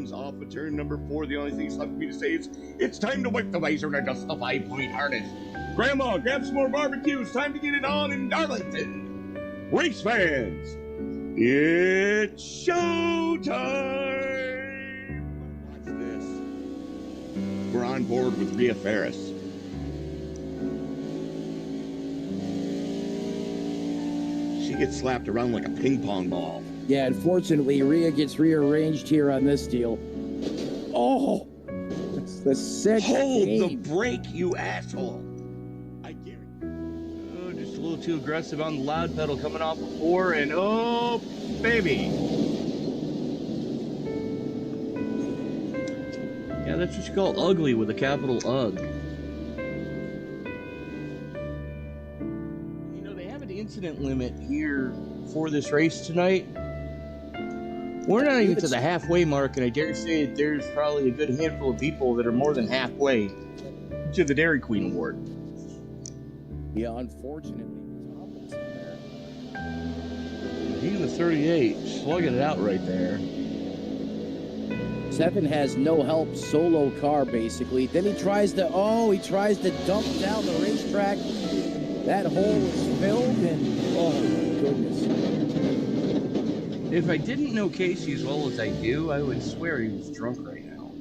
comes off of turn number 4. The only thing left for me to say is it's time to wipe the visor and adjust the 5-point harness. Grandma, grab some more barbecue. It's time to get it on in Darlington. Race fans, it's showtime. Watch this. We're on board with Rhea Ferris. She gets slapped around like a ping pong ball. Yeah, unfortunately, Rhea gets rearranged here on this deal. Oh, that's the sixth Hold game. the brake, you asshole. I guarantee. Oh, just a little too aggressive on the loud pedal coming off of 4, and oh, baby. Yeah, that's what you call ugly with a capital UG. You know, they have an incident limit here for this race tonight. We're not even to the halfway mark, and I dare say there's probably a good handful of people that are more than halfway to the Dairy Queen Award. Yeah, unfortunately. He in the 38, slugging it out right there. 7 has no help, solo car basically. Then he tries to dump down the racetrack. That hole is filled, and oh my goodness. If I didn't know Casey as well as I do, I would swear he was drunk right now.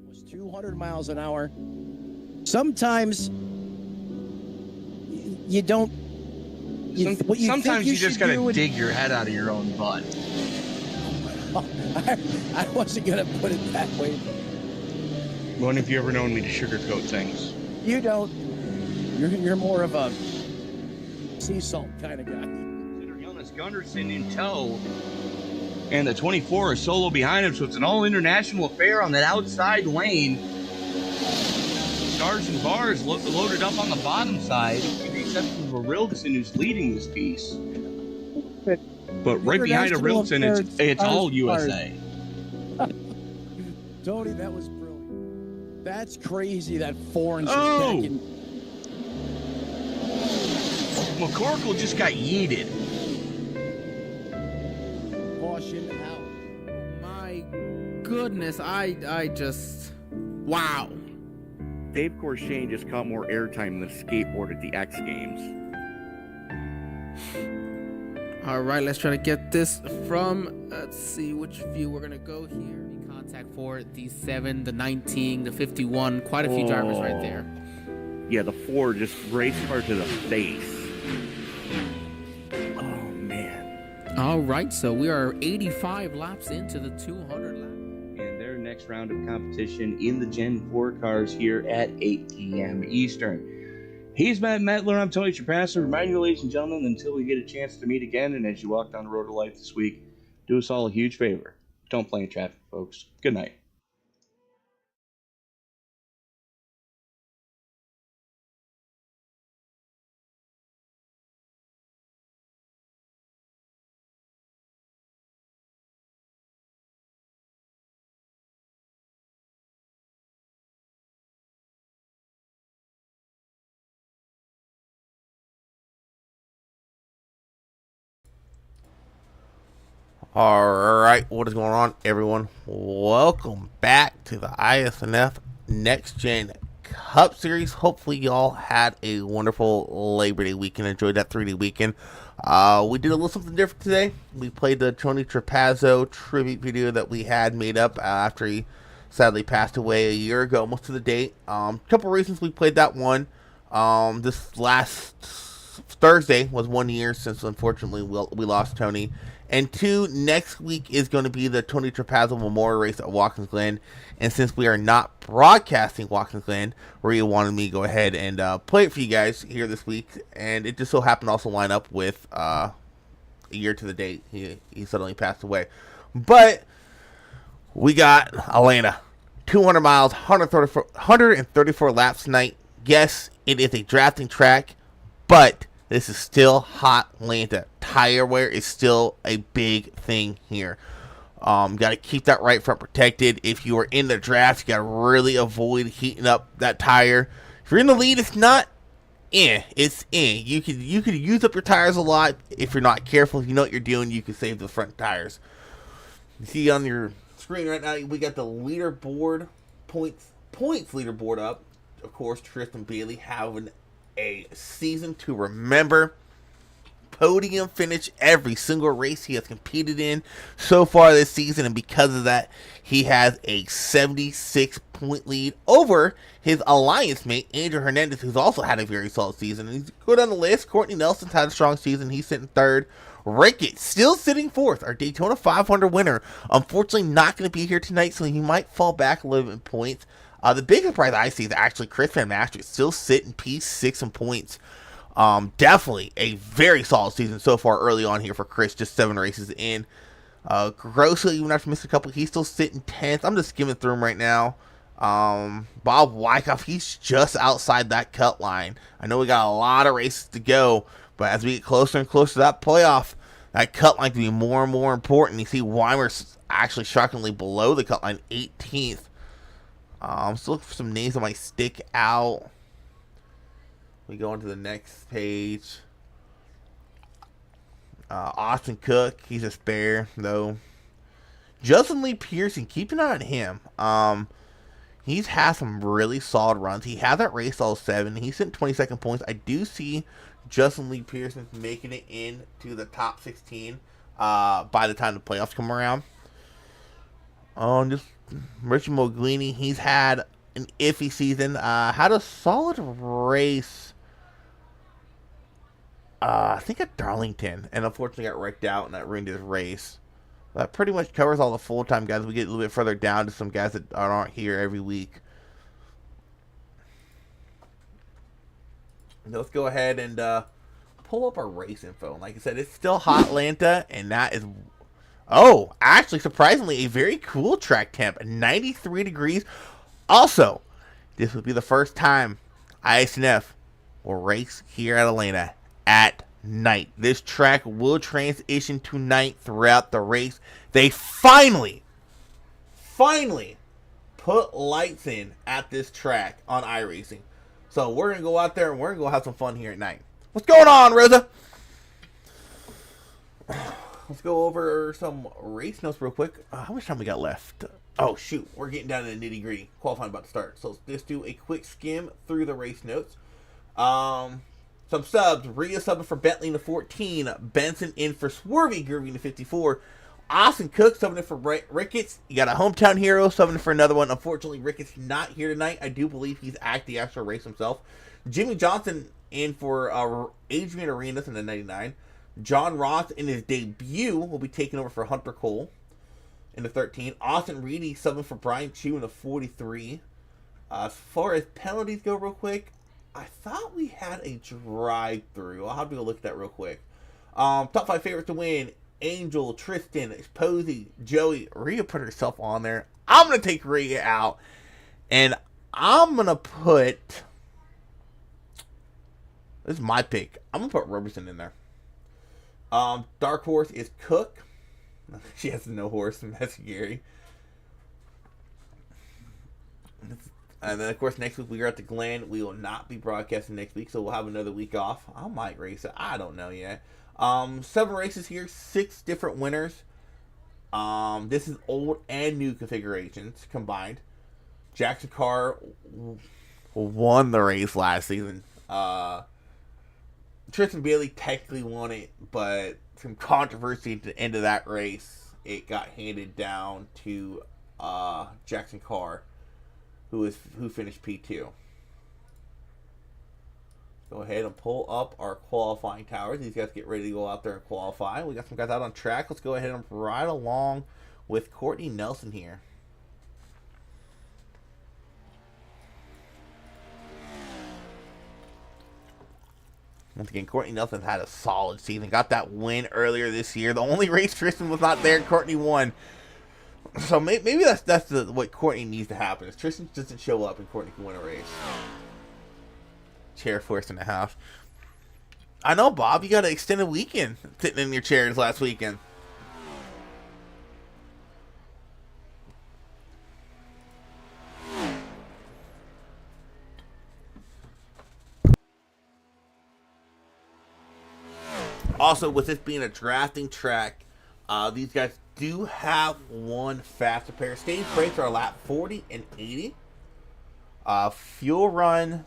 It was 200 miles an hour. Sometimes you don't. Sometimes you just gotta dig your head out of your own butt. I wasn't gonna put it that way. When have you ever known me to sugarcoat things? You don't. You're more of a sea salt kind of guy. Jonas Gunderson in tow, and the 24 is solo behind him, so it's an all-international affair on that outside lane. Stars and bars loaded up on the bottom side, with the exception of a Rilson who's leading this piece. But right behind a Rilson, it's all USA. Tony, that was brilliant. That's crazy, that 4 and 6 second. McCorkle just got yeeted. Caution out. Oh my goodness, I just, wow. Dave Corshane just caught more airtime than a skateboard at the X Games. All right, let's try to get this from, let's see which view we're going to go here. Contact for the 7, the 19, the 51, quite a few drivers right there. Yeah, the 4 just raced her to the face. Oh, man. All right, so we are 85 laps into the 200 lap. And their next round of competition in the Gen 4 cars here at 8 p.m. Eastern. He's Matt Metler. I'm Tony Trapassa. Remind you, ladies and gentlemen, until we get a chance to meet again, and as you walk down the road of life this week, do us all a huge favor. Don't play in traffic, folks. Good night. Alright, what is going on, everyone? Welcome back to the Isnf Next Gen Cup Series. Hopefully y'all had a wonderful Labor Day weekend, enjoyed that 3-day weekend. We did a little something different today. We played the Tony Trapazzo tribute video that we had made up after he sadly passed away a year ago, almost to the date. Couple reasons we played that one. This last Thursday was 1 year since, unfortunately, we lost Tony. And 2, next week is going to be the Tony Trapazzo Memorial Race at Watkins Glen. And since we are not broadcasting Watkins Glen, Rhea wanted me to go ahead and play it for you guys here this week. And it just so happened to also line up with a year to the date. He suddenly passed away. But we got Atlanta. 200 miles, 134 laps tonight. Yes, it is a drafting track, but this is still hot Atlanta. Tire wear is still a big thing here. Got to keep that right front protected. If you are in the draft, you got to really avoid heating up that tire. If you're in the lead, it's not it's in. You could use up your tires a lot if you're not careful. If you know what you're doing, you can save the front tires. You see on your screen right now, we got the leaderboard points leaderboard up. Of course, Tristan Bailey having a season to remember. Podium finish every single race he has competed in so far this season, and because of that, he has a 76-point lead over his alliance mate Andrew Hernandez, who's also had a very solid season. And he's go down the list. Courtney Nelson's had a strong season. He's sitting third. Ricketts still sitting fourth. Our Daytona 500 winner, unfortunately not going to be here tonight, so he might fall back a little bit in points. The big surprise I see is actually Chris Van Masters still sitting P6 in points. Definitely a very solid season so far early on here for Chris, just 7 races in. Grossly, even after missing a couple, he's still sitting 10th. I'm just skimming through him right now. Bob Wyckoff, he's just outside that cut line. I know we got a lot of races to go, but as we get closer and closer to that playoff, that cut line can be more and more important. You see Weimer's actually shockingly below the cut line, 18th. Still looking for some names that might stick out. We go into the next page. Austin Cook, he's a spare, though. Justin Lee Pearson, keep an eye on him. He's had some really solid runs. He hasn't raced all 7. He's sitting 22nd points. I do see Justin Lee Pearson making it into the top 16 by the time the playoffs come around. Just Richard Moglini, he's had an iffy season. Had a solid race, I think at Darlington, and unfortunately got wrecked out, and that ruined his race. That pretty much covers all the full-time guys. We get a little bit further down to some guys that aren't here every week. Let's go ahead and pull up our race info. Like I said, it's still hot Atlanta, and that is, actually, surprisingly, a very cool track temp, 93 degrees. Also, this will be the first time Isnf will race here at Atlanta at night. This track will transition to night throughout the race. They finally put lights in at this track on iRacing. So we're going to go out there and we're going to go have some fun here at night. What's going on, Rosa? Let's go over some race notes real quick. How much time we got left? Oh, shoot. We're getting down to the nitty gritty. Qualifying about to start. So let's just do a quick skim through the race notes. Some subs. Rhea subbing for Bentley in the 14. Benson in for Swervy Groovy in the 54. Austin Cook subbing in for Ricketts. You got a hometown hero subbing for another one. Unfortunately, Ricketts not here tonight. I do believe he's at the actual race himself. Jimmy Johnson in for Adrian Arenas in the 99. John Ross in his debut will be taking over for Hunter Cole in the 13. Austin Reedy subbing for Brian Chu in the 43. As far as penalties go real quick, I thought we had a drive-through. I'll have to go look at that real quick. Top 5 favorites to win. Angel, Tristan, Posey, Joey. Rhea put herself on there. I'm going to take Rhea out. And I'm going to put... This is my pick. I'm going to put Robertson in there. Dark horse is Cook. She has no horse, and that's Gary. And then, of course, next week we are at the Glen. We will not be broadcasting next week, so we'll have another week off. I might race it. I don't know yet. 7 races here, 6 different winners. This is old and new configurations combined. Jackson Carr won the race last season. Tristan Bailey technically won it, but some controversy at the end of that race, it got handed down to Jackson Carr, who finished P2. Go ahead and pull up our qualifying towers. These guys get ready to go out there and qualify. We got some guys out on track. Let's go ahead and ride along with Courtney Nelson here. Once again, Courtney Nelson had a solid season. Got that win earlier this year. The only race Tristan was not there, Courtney won. So maybe that's what Courtney needs to happen. Is Tristan doesn't show up and Courtney can win a race. Chair force in the house. I know, Bob. You got an extended weekend sitting in your chairs last weekend. Also, with this being a drafting track, these guys do have one faster pair. Stage brakes are lap 40 and 80. Fuel run,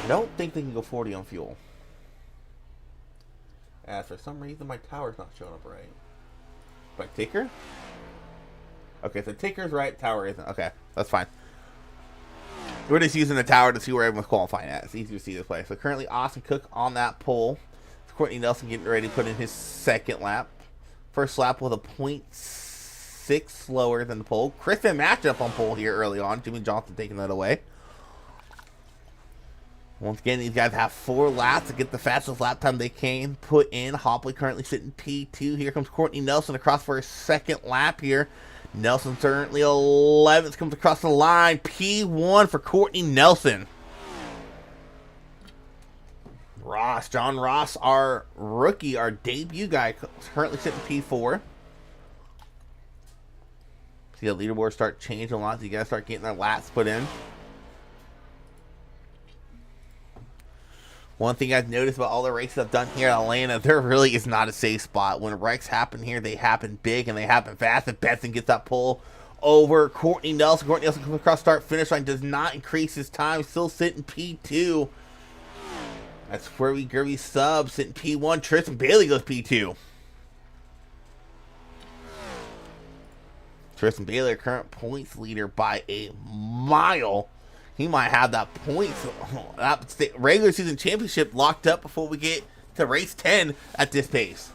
I don't think they can go 40 on fuel. As for some reason, my tower's not showing up right. But ticker? Okay, so ticker's right, tower isn't. Okay, that's fine. We're just using the tower to see where everyone's qualifying at. It's easy to see this way. So currently, Austin Cook on that pole. Courtney Nelson getting ready to put in his second lap. First lap with a 0.6 slower than the pole. Crispin matched up on pole here early on. Jimmy Johnson taking that away. Once again, these guys have 4 laps to get the fastest lap time they can put in. Hopley currently sitting P2. Here comes Courtney Nelson across for his second lap here. Nelson currently 11th, comes across the line. P1 for Courtney Nelson. John Ross, our rookie, our debut guy, currently sitting P4. See the leaderboard start changing a lot. So you guys start getting their laps put in. One thing I've noticed about all the races I've done here in Atlanta, there really is not a safe spot. When wrecks happen here, they happen big and they happen fast. If Benson gets that pull over Courtney Nelson, Courtney Nelson comes across start finish line, does not increase his time, still sitting P2. That's where we sub, sitting P1. Tristan Bailey goes P2. Tristan Bailey, our current points leader by a mile. He might have that points, that regular season championship locked up before we get to race 10 at this pace.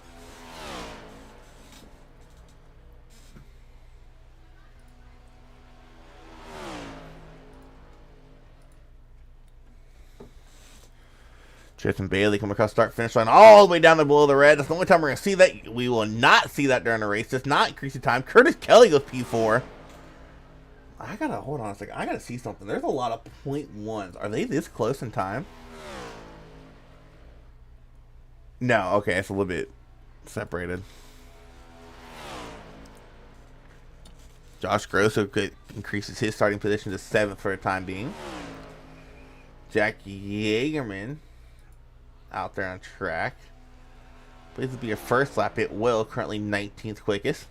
Tristan Bailey coming across start finish line all the way down the below the red. That's the only time we're going to see that. We will not see that during the race. Does not increase the time. Curtis Kelly goes P4. I gotta hold on a second. I gotta see something. There's a lot of .1s. Are they this close in time? No, okay, it's a little bit separated. Josh Grosso increases his starting position to 7th for the time being. Jack Yeagerman out there on track. Please be your first lap. It will. Currently 19th quickest.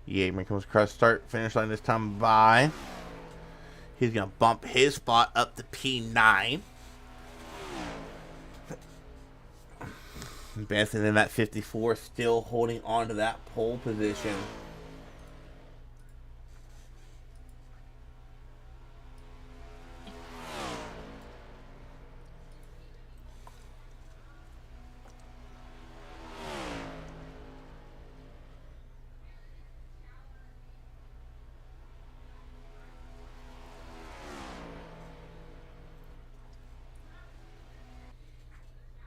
Yeagerman comes across start finish line this time by. He's going to bump his spot up to P9. Benson in that 54, still holding on to that pole position.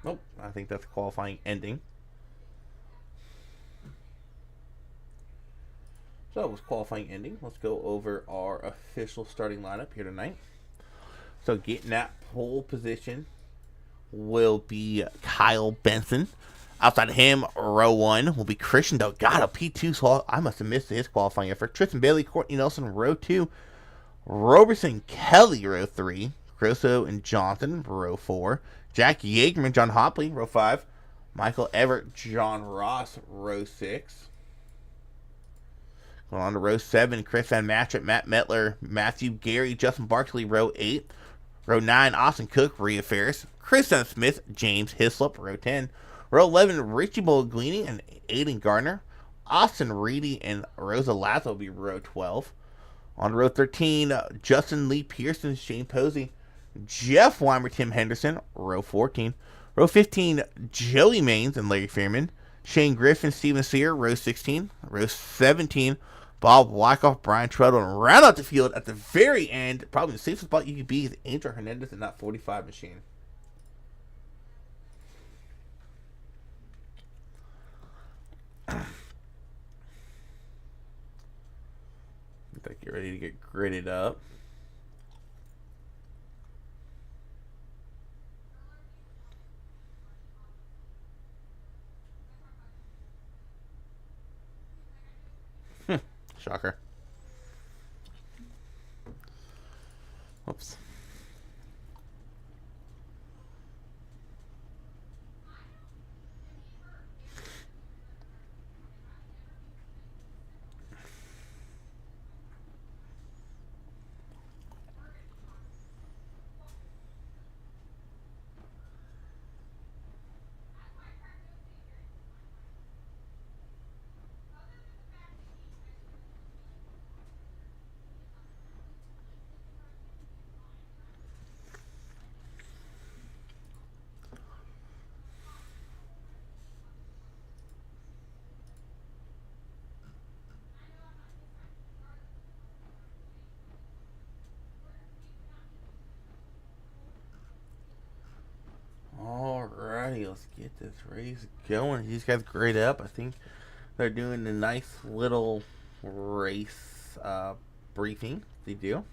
Nope, I think that's qualifying ending. So it was qualifying ending. Let's go over our official starting lineup here tonight. So getting that pole position will be Kyle Benson. Outside of him, row 1 will be Christian Delgado, P2, so I must have missed his qualifying effort. Tristan Bailey, Courtney Nelson, row 2. Roberson Kelly, row 3. Grosso and Johnson, row 4. Jack Yeagerman, John Hopley, row 5. Michael Everett, John Ross, row 6. Going on to row 7, Chris Van Matchett, Matt Metler, Matthew Gary, Justin Barkley, row 8. Row 9, Austin Cook, Rhea Ferris. Chris Smith, James Hislop, row 10. Row 11, Richie Bolognini and Aiden Gardner. Austin Reedy and Rosa Lazo will be row 12. On row 13, Justin Lee Pearson, Shane Posey. Jeff Weimer, Tim Henderson, row 14. Row 15, Joey Maines and Larry Fearman. Shane Griffin, Steven Sear, row 16. Row 17, Bob Wyckoff, Brian Treadle, and round out the field at the very end. Probably the safest spot you could be is Angel Hernandez in that 45 machine. Get ready to get gridded up. Shocker. Whoops. Alrighty, let's get this race going. These guys grade up. I think they're doing a nice little race briefing. They do.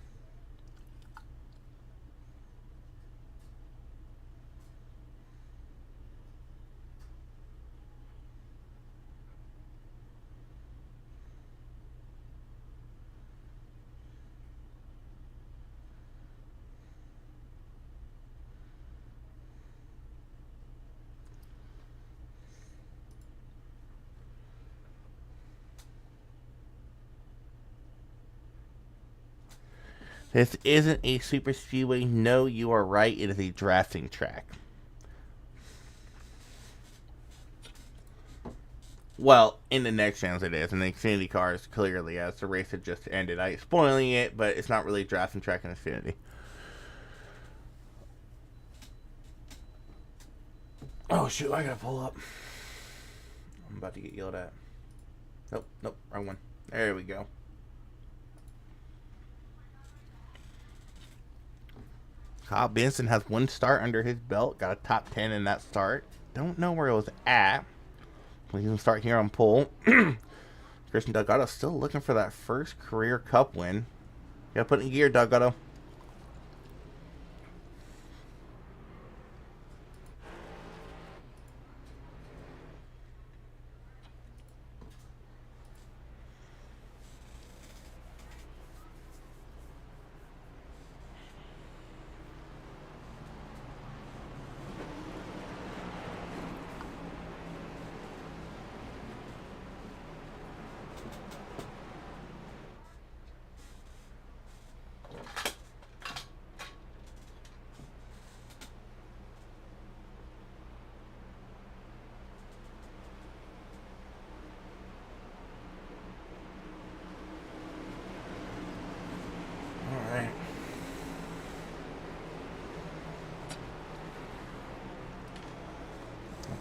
This isn't a super speedway. No, you are right. It is a drafting track. Well, in the next gens it is. In the Xfinity cars, clearly, as the race had just ended. I'm spoiling it, but it's not really a drafting track in Xfinity. Oh, shoot. I gotta pull up. I'm about to get yelled at. Nope. Wrong one. There we go. Kyle Benson has one start under his belt. Got a top 10 in that start. Don't know where it was at. We can start here on pole. Christian Delgado still looking for that first career cup win. Gotta put in gear, Delgado.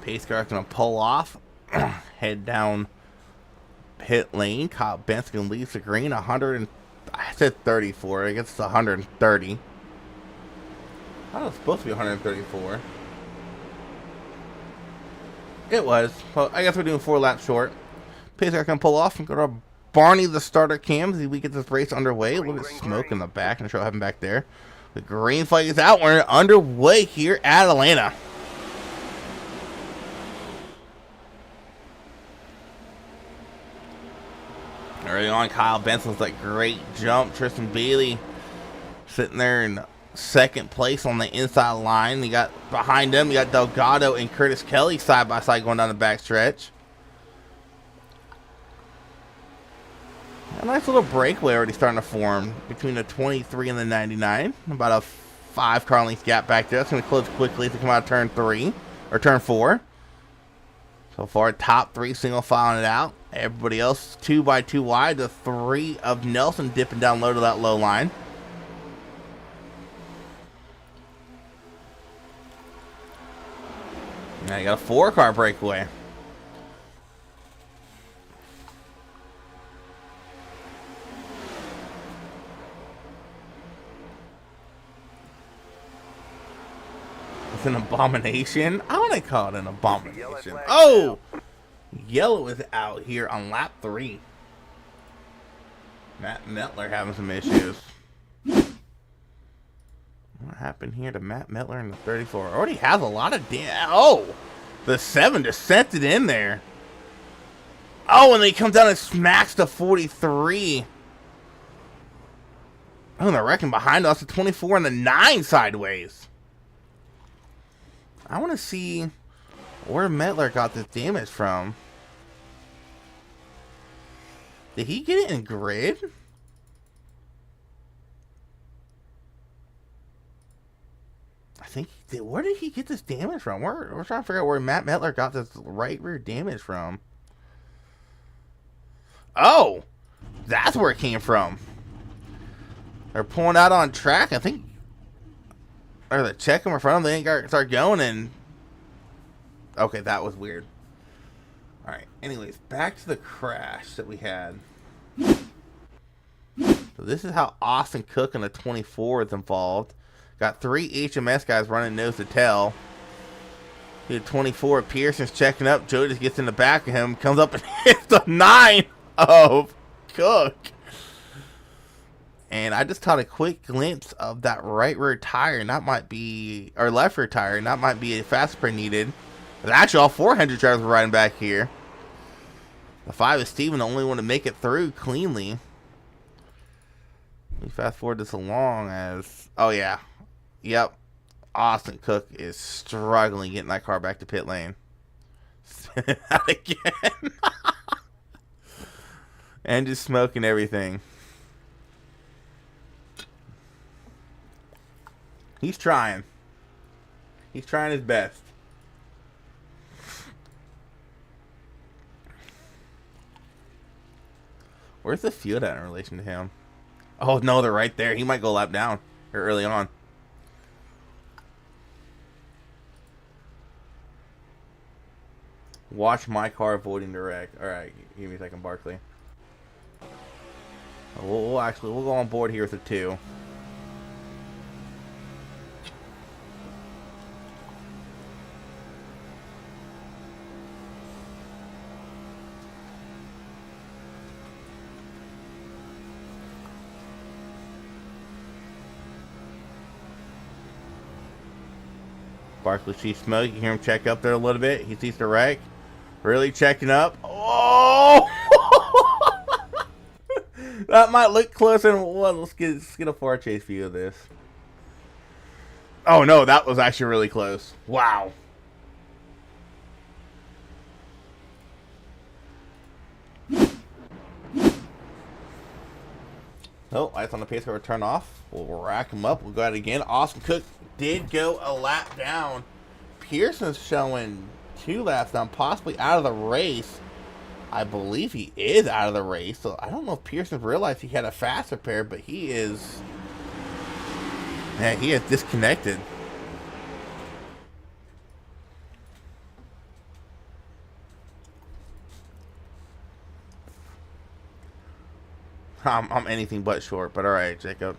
Pace car's going to pull off, head down pit lane. Kyle Benson leaves the green. 100 I said 34. I guess it's 130. I thought it was supposed to be 134. It was. Well, I guess we're doing 4 laps short. Pace car can pull off and go to Barney, the starter cam, as we get this race underway. A little bit of smoke in the back. I'm sure what happened back there. The green flag is out. We're underway here at Atlanta. Early on, Kyle Benson's that great jump. Tristan Bailey sitting there in second place on the inside line. You got behind them, you got Delgado and Curtis Kelly side by side going down the back stretch. A nice little breakaway already starting to form between the 23 and the 99. About a 5 car length gap back there. That's going to close quickly as they come out of turn 3 or turn 4. So far, top 3 single filing it out. Everybody else 2 by 2 wide. The 3 of Nelson dipping down low to that low line. Now you got a 4 car breakaway. It's an abomination. I want to call it an abomination. Oh! Yellow is out here on lap 3. Matt Mettler having some issues. What happened here to Matt Mettler in the 34? Already has a lot of damage. Oh! The 7 just sent it in there. Oh, and then he comes down and smacks the 43. Oh, and they're wrecking behind us. The 24 and the 9 sideways. I want to see where Mettler got this damage from. Did he get it in grid? I think he did. Where did he get this damage from? We're trying to figure out where Matt Mettler got this right rear damage from. Oh! That's where it came from. They're pulling out on track, I think. Or they check them in front of them. They ain't got to start going and... Okay, that was weird. Alright, anyways, back to the crash that we had. So this is how Austin Cook in the 24 is involved. Got 3 HMS guys running nose to tail. The 24, Pearson's checking up. Joe just gets in the back of him, comes up and hits the 9 of Cook. And I just caught a quick glimpse of that right rear tire, and that might be, or left rear tire, and that might be a fast spray needed. But actually, all 400 drivers were riding back here. The 5 is Steven, the only one to make it through cleanly. Let me fast forward this along as, oh yeah, yep, Austin Cook is struggling getting that car back to pit lane. Spin it out again. And just smoking everything. He's trying. He's trying his best. Where's the field at in relation to him? Oh, no, they're right there. He might go lap down or early on. Watch my car avoiding the wreck. All right, give me a second, Barkley. We'll go on board here with a 2. Barkley sees smoke. You hear him check up there a little bit. He sees the wreck. Really checking up. Oh! That might look closer than one. Let's get a far chase view of this. Oh no, that was actually really close. Wow. Oh, lights on the pace car turn off. We'll rack him up. We'll go at it again. Austin Cook did go a lap down. Pearson's showing 2 laps down, possibly out of the race. I believe he is out of the race. So I don't know if Pearson realized he had a fast repair, but he is... Man, he is disconnected. I'm anything but short, but alright, Jacob.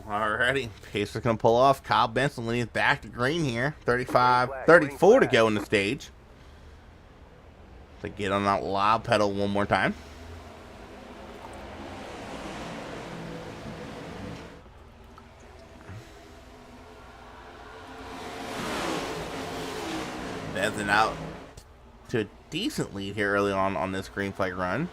Alrighty, Pacer's gonna pull off. Kyle Benson leads back to green here. 34 to go in the stage. To get on that loud pedal one more time. Benson out to a decent lead here early on this green flag run.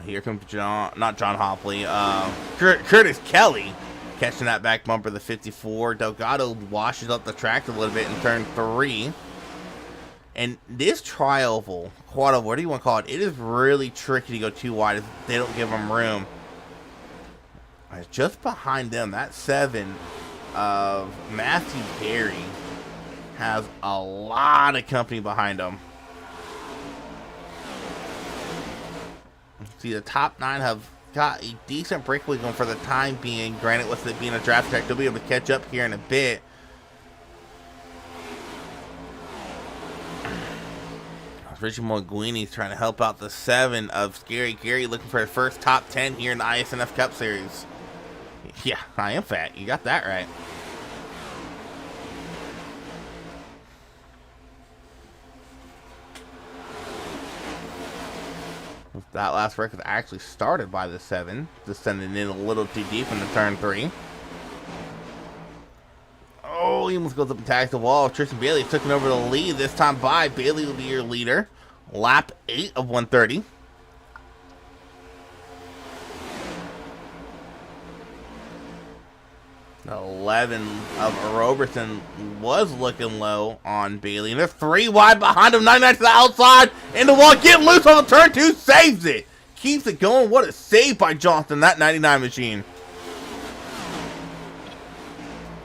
Here comes not John Hopley, Curtis Kelly catching that back bumper, the 54. Delgado washes up the track a little bit in turn 3. And this tri-oval, quad oval, what do you want to call it? It is really tricky to go too wide if they don't give them room. Just behind them, that 7 of Matthew Berry has a lot of company behind him. See, the top 9 have got a decent breakaway going for the time being. Granted, with it being a draft track, they'll be able to catch up here in a bit. Richard Monguini's trying to help out the 7 of Scary Gary, looking for his first top 10 here in the ISNF Cup Series. Yeah, I am fat. You got that right. That last wreck was actually started by the 7, descending in a little too deep into turn 3. Oh, he almost goes up and tags the wall. Tristan Bailey took over the lead. This time by Bailey will be your leader. Lap 8 of 130. The 11 of Robertson was looking low on Bailey. And they're 3 wide behind him. 99 to the outside. And the wall getting loose on the turn 2. Saves it. Keeps it going. What a save by Johnson. That 99 machine.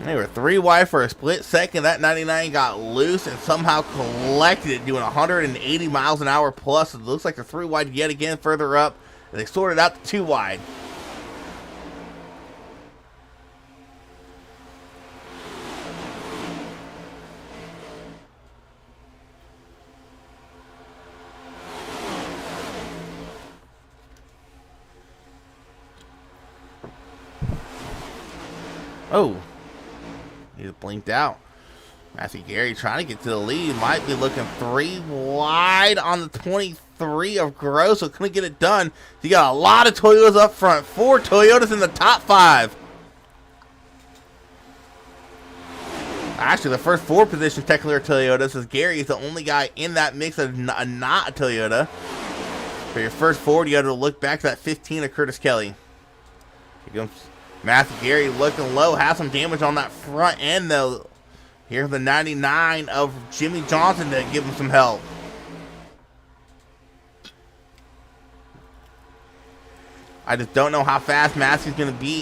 They were 3 wide for a split second. That 99 got loose and somehow collected it, doing 180 miles an hour plus. It looks like they're 3 wide yet again further up. And they sorted out to 2 wide. Oh. He just blinked out. Matthew Gary trying to get to the lead. Might be looking 3 wide on the 23 of Gross. So couldn't get it done. He got a lot of Toyotas up front. 4 Toyotas in the top 5. Actually, the first 4 positions technically are Toyotas, as Gary is the only guy in that mix of not a Toyota. For your first 4, you got to look back to that 15 of Curtis Kelly. Here comes Matthew Gary looking low, has some damage on that front end though. Here's the 99 of Jimmy Johnson to give him some help. I just don't know how fast Matthew's going to be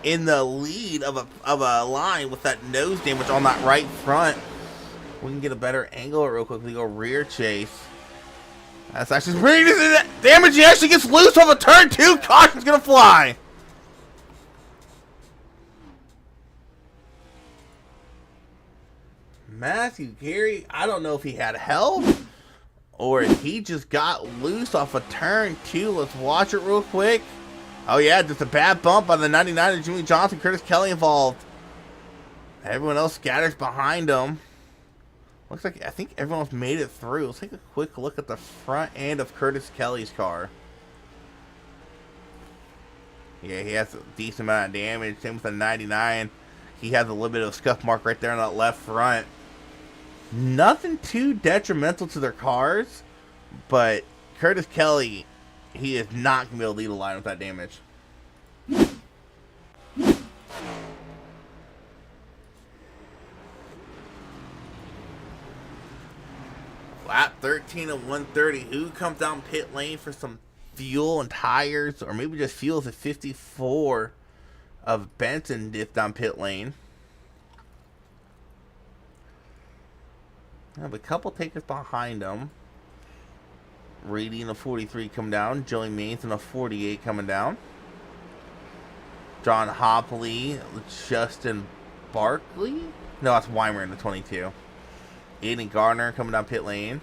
in the lead of a line with that nose damage on that right front. We can get a better angle real quickly. Go rear chase. That's actually pretty damage. He actually gets loose off a turn 2. Caution's going to fly. Matthew Gary, I don't know if he had help or if he just got loose off a turn 2. Let's watch it real quick. Oh yeah, just a bad bump by the 99 of Jimmy Johnson. Curtis Kelly involved. Everyone else scatters behind him. Looks like I think everyone else made it through. Let's take a quick look at the front end of Curtis Kelly's car. Yeah, he has a decent amount of damage. Same with the 99. He has a little bit of a scuff mark right there on that left front. Nothing too detrimental to their cars, but Curtis Kelly, he is not going to be able to lead a line with that damage. Lap 13 of 130. Who comes down pit lane for some fuel and tires, or maybe just fuels at 54 of Benson dipped down pit lane. I have a couple takers behind them. Reedy in a 43 coming down. Joey Maines in a 48 coming down. John Hopley, Justin Barkley. No, that's Weimer in the 22. Aiden Gardner coming down pit lane.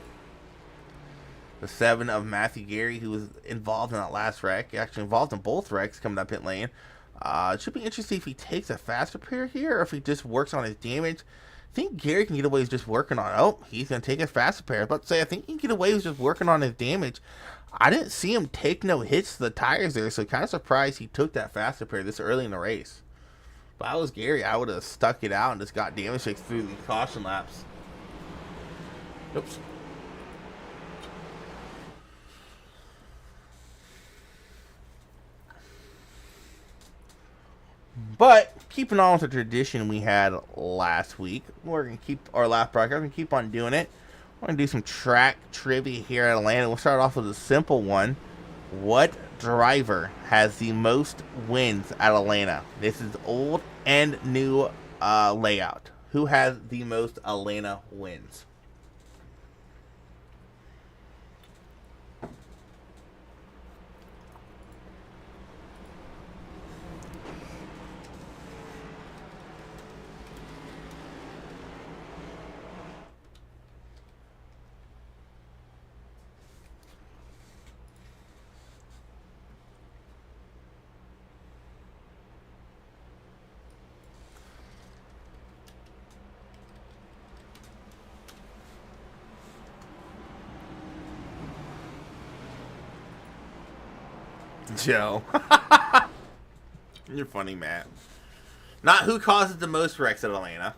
The 7 of Matthew Gary, who was involved in that last wreck. Actually involved in both wrecks, coming down pit lane. It should be interesting if he takes a fast repair here or if he just works on his damage. I think Gary can get away with just working on... Oh, he's going to take a fast repair. I was about to say, I think he can get away with just working on his damage. I didn't see him take no hits to the tires there, so kind of surprised he took that fast repair this early in the race. If I was Gary, I would have stuck it out and just got damage fixed through the caution laps. Oops. But keeping on with the tradition we had last week, we're gonna keep our last broadcast. We're gonna keep on doing it. We're gonna do some track trivia here at Atlanta. We'll start off with a simple one. What driver has the most wins at Atlanta? This is old and new layout. Who has the most Atlanta wins? Joe. You're funny, Matt. Not who causes the most wrecks at Atlanta.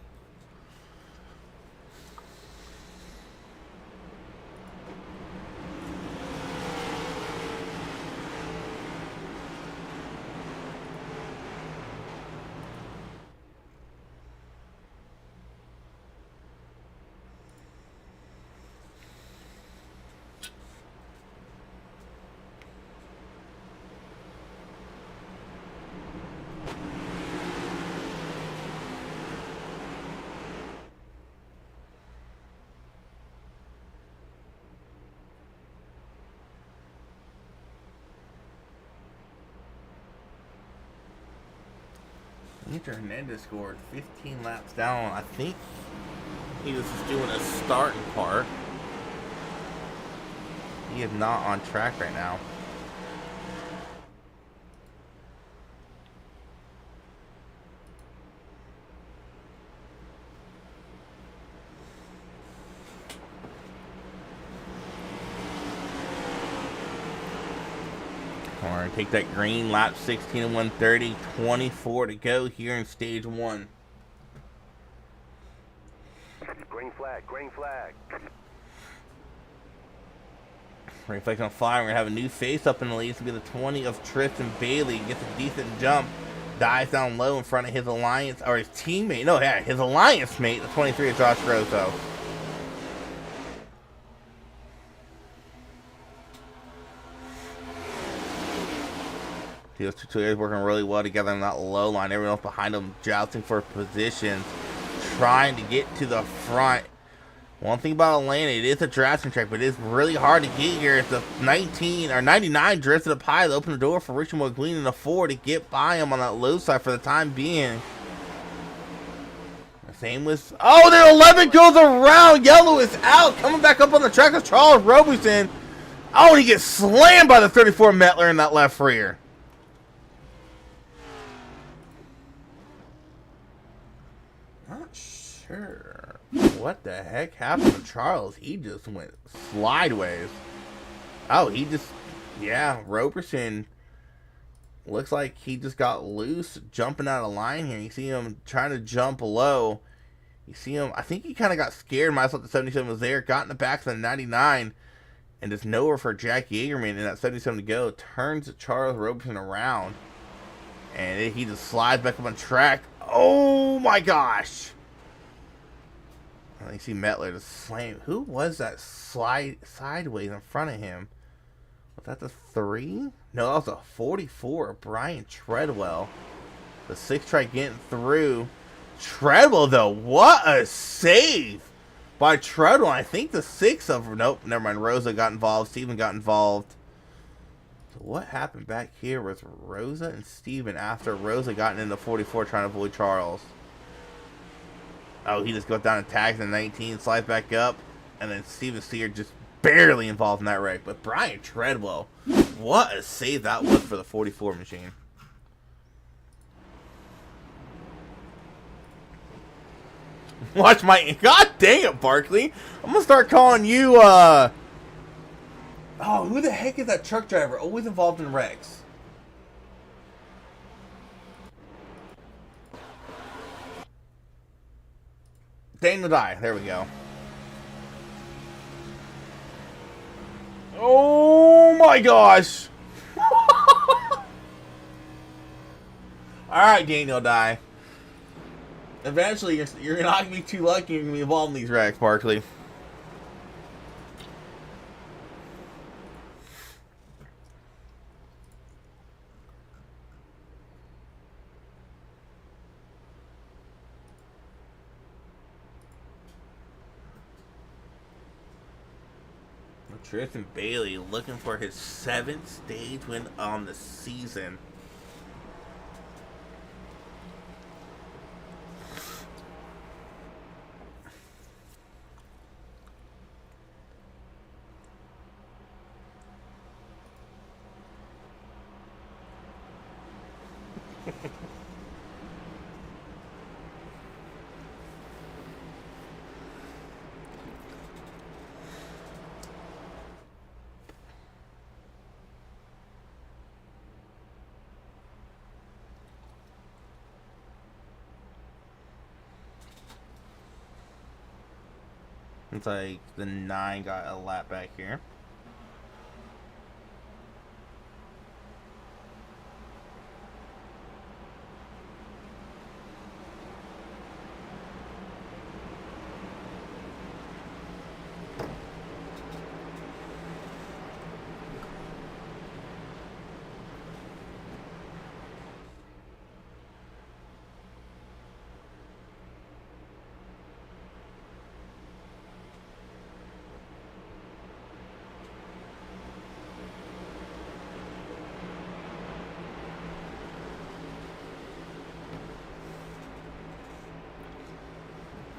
Mr. Hernandez scored 15 laps down. I think he was just doing a starting part. He is not on track right now. All right, take that green, lap 16 and 130, 24 to go here in stage 1. Green flag, green flag. Green flag on fire. We're going to have a new face up in the lead. It's going to be the 20 of Tristan Bailey. Gets a decent jump. Dives down low in front of his alliance, or his teammate. No, yeah, his alliance mate, the 23 of Josh Rosso. Those two players working really well together on that low line. Everyone else behind them jousting for positions, trying to get to the front. One thing about Atlanta, it is a drafting track, but it's really hard to get here. It's the 19 or 99 drifted up high to open the door for Richard McLean and the 4 to get by him on that low side for the time being. The same with, oh, the 11 goes around. Yellow is out. Coming back up on the track is Charles Roberson. Oh, and he gets slammed by the 34 Metler in that left rear. Not sure what the heck happened to Charles. He just went slideways. Oh, he just, yeah, Roberson looks like he just got loose jumping out of line here. You see him trying to jump low. You see him, I think he kind of got scared. Might have thought the 77 was there. Got in the back of the 99 and just nowhere for Jack Yeagerman in that 77 to go. Turns Charles Roberson around and he just slides back up on track. Oh my gosh. I see Metler just slam. Who was that slide sideways in front of him? Was that the 3? No, that was a 44 of Brian Treadwell. The 6 tried getting through. Treadwell, though, what a save by Treadwell. I think the 6 of, nope, never mind. Rosa got involved. Steven got involved. So what happened back here with Rosa and Steven after Rosa got into 44 trying to avoid Charles? Oh, he just goes down and tags in 19, slides back up, and then Steven Sear just barely involved in that wreck. But Brian Treadwell, what a save that was for the 44 machine. Watch my, god dang it, Barkley. I'm gonna start calling you, oh, who the heck is that truck driver? Always involved in wrecks. Daniel Dye, there we go. Oh my gosh. Alright, Daniel Dye. Eventually, you're not going to be too lucky. You're going to be involved in these wrecks, Barkley. Tristan Bailey looking for his 7th stage win on the season. Looks like the 9 got a lap back here.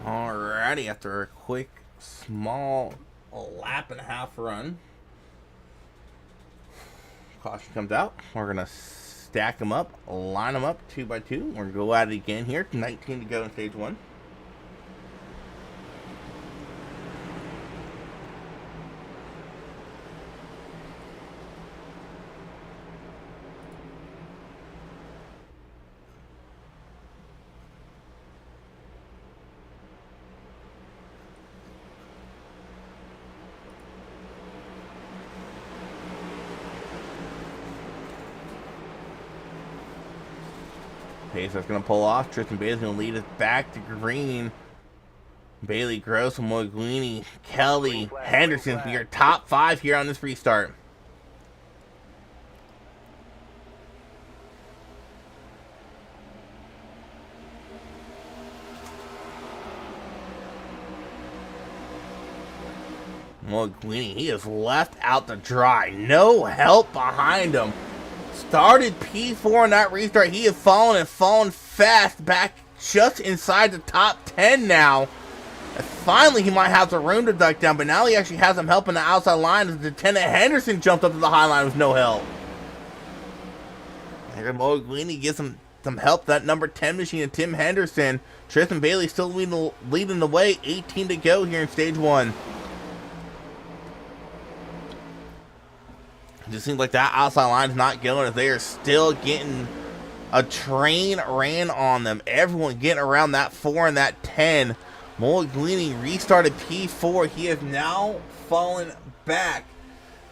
Alrighty, after a quick, small lap and a half run, caution comes out. We're going to stack them up, line them up 2 by 2. We're going to go at it again here. 19 to go in stage 1. Pace that's going to pull off. Tristan Bailey's going to lead us back to green. Bailey, Gross, Moguini, Kelly, Henderson for your top 5 here on this restart. Moguini, he is left out to dry. No help behind him. Started P4 in that restart. He has fallen and fallen fast, back just inside the top 10 now. And finally, he might have the room to duck down, but now he actually has him helping the outside line as Lieutenant Henderson jumped up to the high line with no help. And Moguini gives him some help. That number 10 machine and Tim Henderson. Tristan Bailey still leading the way. 18 to go here in stage 1. It just seems like that outside line is not going as they are still getting a train ran on them. Everyone getting around that 4 and that 10. Moguini restarted P4. He has now fallen back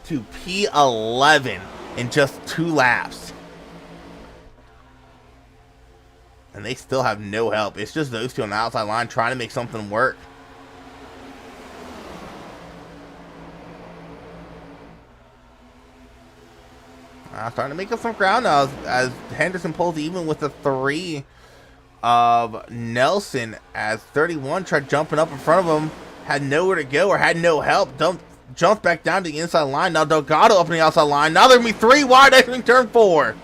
to P11 in just 2 laps. And they still have no help. It's just those two on the outside line trying to make something work. Starting to make up some ground now as Henderson pulls even with the 3 of Nelson, as 31 tried jumping up in front of him, had nowhere to go or had no help. Jumped back down to the inside line. Now Delgado up on the outside line. Now they're going to be 3 wide entering turn 4.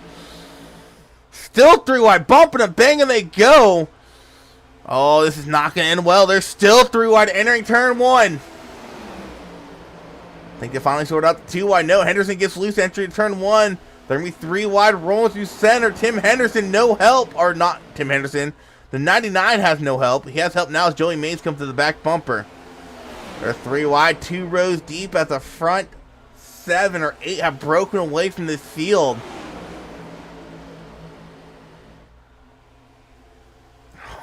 Still 3 wide. Bumping and banging they go. Oh, this is not going to end well. They're still 3 wide entering turn 1. I think they finally sorted out the 2 wide. No, Henderson gets loose entry to turn 1. They're going to be 3 wide rolling through center. Tim Henderson, no help. Or not Tim Henderson. The 99 has no help. He has help now as Joey Mays comes to the back bumper. They're 3 wide, 2 rows deep at the front. 7 or 8 have broken away from this field.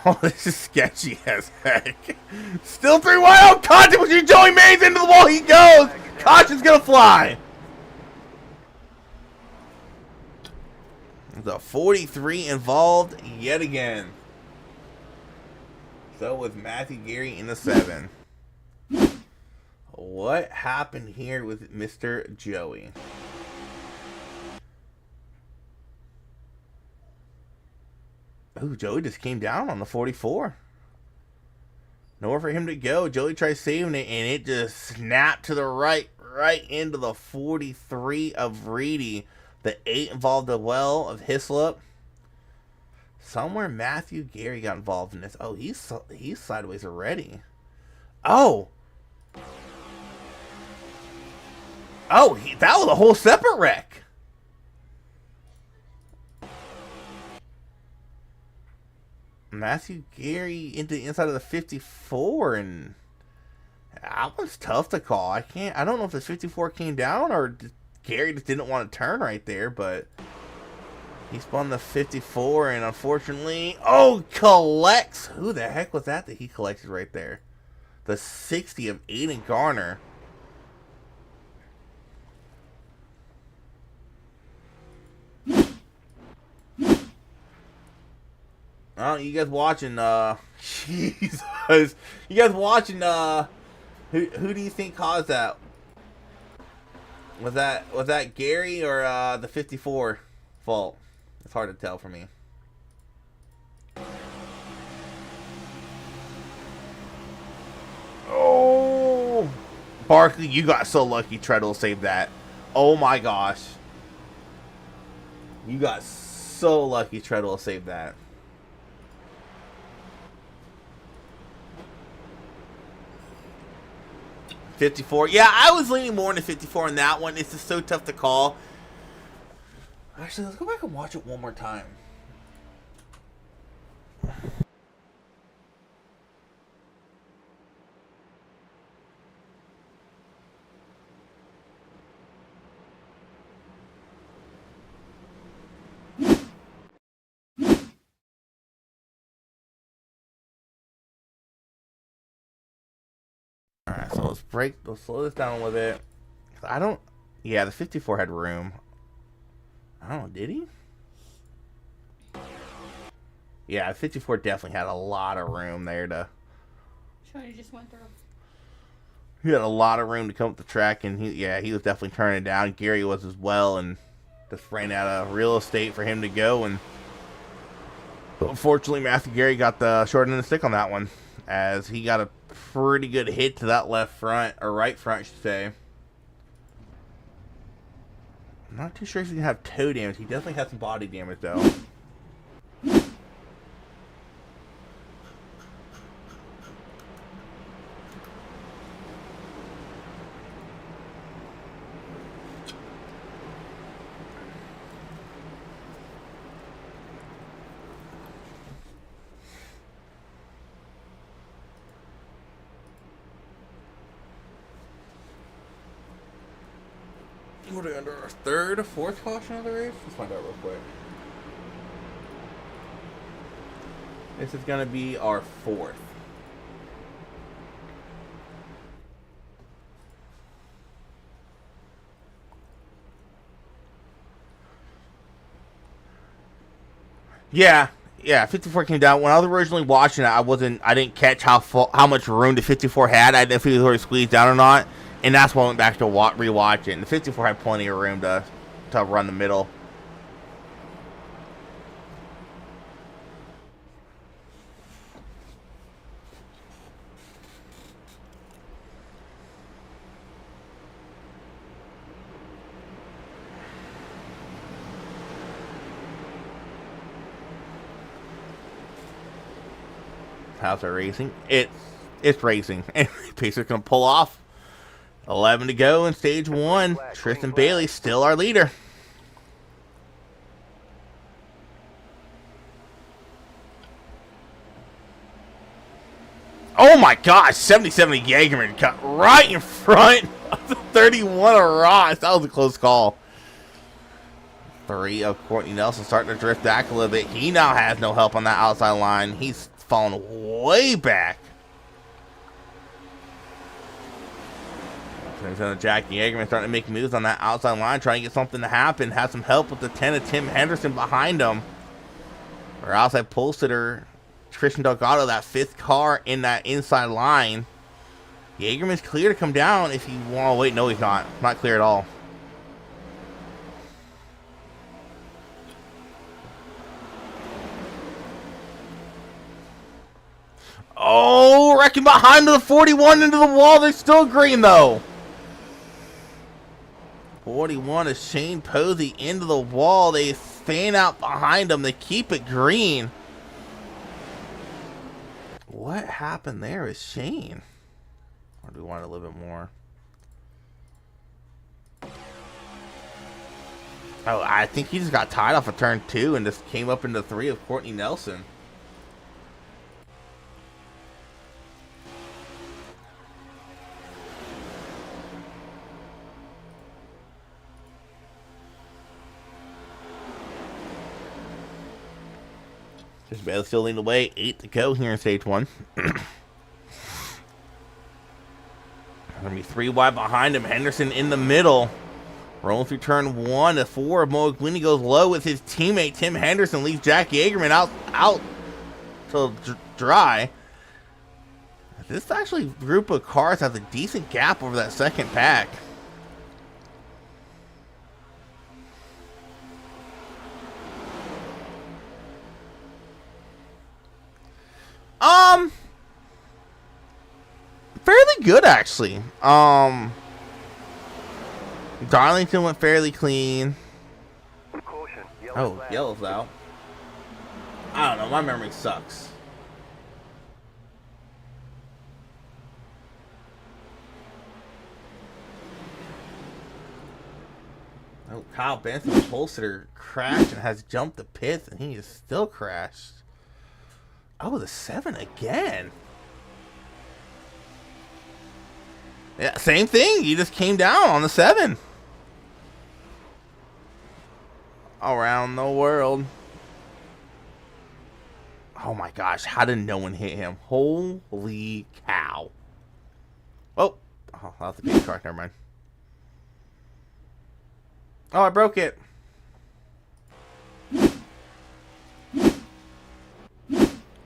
Oh, this is sketchy as heck. Still 3 wide. Oh, contact with Joey Mays into the wall. He goes. Caution's going to fly. The 43 involved yet again. So with Matthew Gary in the 7. What happened here with Mr. Joey? Ooh, Joey just came down on the 44. Nowhere for him to go. Joey tries saving it, and it just snapped to the right into the 43 of Reedy. The 8 involved the well of Hislop. Somewhere Matthew Gary got involved in this. Oh, he's sideways already. Oh, that was a whole separate wreck. Matthew Gary into the inside of the 54, and that was tough to call. I don't know if the 54 came down or Gary just didn't want to turn right there, but he spun the 54, and unfortunately, collects. Who the heck was that he collected right there? The 60 of Aiden Garner. Oh, you guys watching, Jesus. You guys watching, who do you think caused that? Was that Gary or, the 54 fault? It's hard to tell for me. Oh! Barkley, you got so lucky Treadwell saved that. Oh my gosh. You got so lucky Treadwell saved that. $54. Yeah, I was leaning more into 54 in that one. It's just so tough to call. Actually, let's go back and watch it one more time. Alright, so let's slow this down a little bit. Yeah, the 54 had room. I don't know, did he? Yeah, 54 definitely had a lot of room there to... Sure, you just went through. He had a lot of room to come up the track, and he was definitely turning it down. Gary was as well, and just ran out of real estate for him to go, and unfortunately Matthew Gary got the short end of the stick on that one, as he got a pretty good hit to that left front, or right front I should say. I'm not too sure if he's going to have toe damage. He definitely had some body damage though. What are we under our third or fourth caution of the race? Let's find out real quick. This is going to be our fourth. Yeah, 54 came down. When I was originally watching it, I didn't catch how much room the 54 had. I didn't know if he was already squeezed down or not. And that's why I went back to rewatch it. And the 54 had plenty of room to run the middle. How's it racing? It's racing. And Pacer's gonna pull off. 11 to go in stage one. Tristan Bailey still our leader. Oh my gosh, 77 Jagerman cut right in front of the 31 of Ross. That was a close call. 3 of Courtney Nelson starting to drift back a little bit. He now has no help on that outside line. He's fallen way back. Jackie Yeagerman starting to make moves on that outside line, trying to get something to happen. Has some help with the 10 of Tim Henderson behind him. Our outside pole sitter, Christian Delgado, that 5th car in that inside line. Yeagerman's clear to come down if you want to wait. No, he's not. Not clear at all. Oh, wrecking behind the 41 into the wall. They're still green, though. 41 is Shane Posey into the wall. They fan out behind him. They keep it green. What happened there with Shane? Or do we want a little bit more? Oh, I think he just got tied off of turn 2 and just came up into 3 of Courtney Nelson. Just barely still leading the way. 8 to go here in stage 1. Gonna be 3 wide behind him. Henderson in the middle. Rolling through turn 1 to 4. Moeguini goes low with his teammate Tim Henderson. Leaves Jack Yeagerman out to dry. This actually group of cars has a decent gap over that second pack. Fairly good actually. Darlington went fairly clean. Caution, Oh, flag. yellow's out. I don't know, my memory sucks. Oh, Kyle Benson's Holster crashed and has jumped the pits, and he is still crashed. Oh, the 7 again. Yeah, same thing. You just came down on the 7. Around the world. Oh my gosh, how did no one hit him? Holy cow. Oh, that's a big car. Never mind. Oh, I broke it.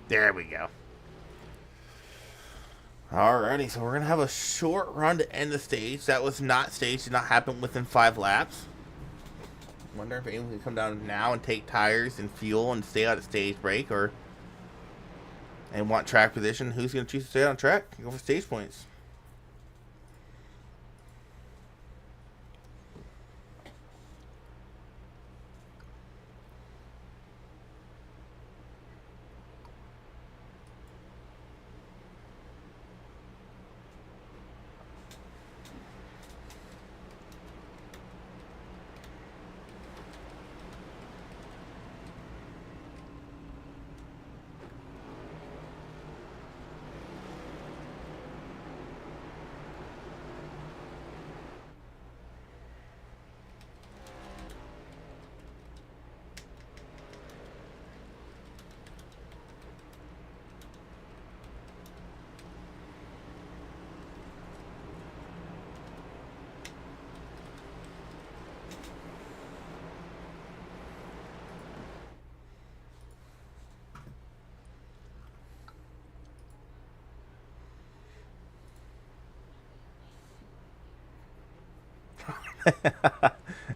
There we go. Alrighty, so we're going to have a short run to end the stage. That was not staged, did not happen within 5 laps. Wonder if anyone can come down now and take tires and fuel and stay out at stage break, or and want track position. Who's going to choose to stay on track? Go for stage points.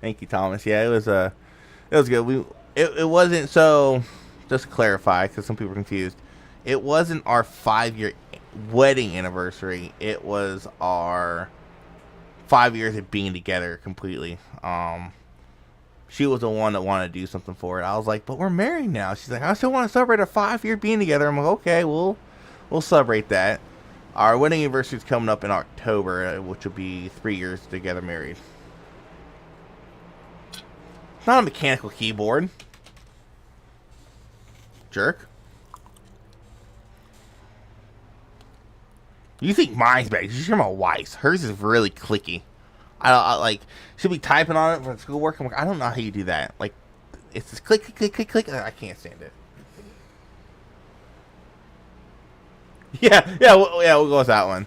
Thank you, Thomas. Yeah, it was good. It wasn't, so just to clarify, because some people are confused. It wasn't our 5-year wedding anniversary. It was our 5 years of being together completely. She was the one that wanted to do something for it. I was like, but we're married now. She's like, I still want to celebrate our 5-year being together. I'm like, okay, we'll celebrate that. Our wedding anniversary is coming up in October, which will be 3 years together married. It's not a mechanical keyboard. Jerk. You think mine's bad? You should hear my wife's. Hers is really clicky. I like, she'll be typing on it for schoolwork. I'm like, I don't know how you do that. Like, it's just click, click, click, click, click. I can't stand it. Yeah, we'll go with that one.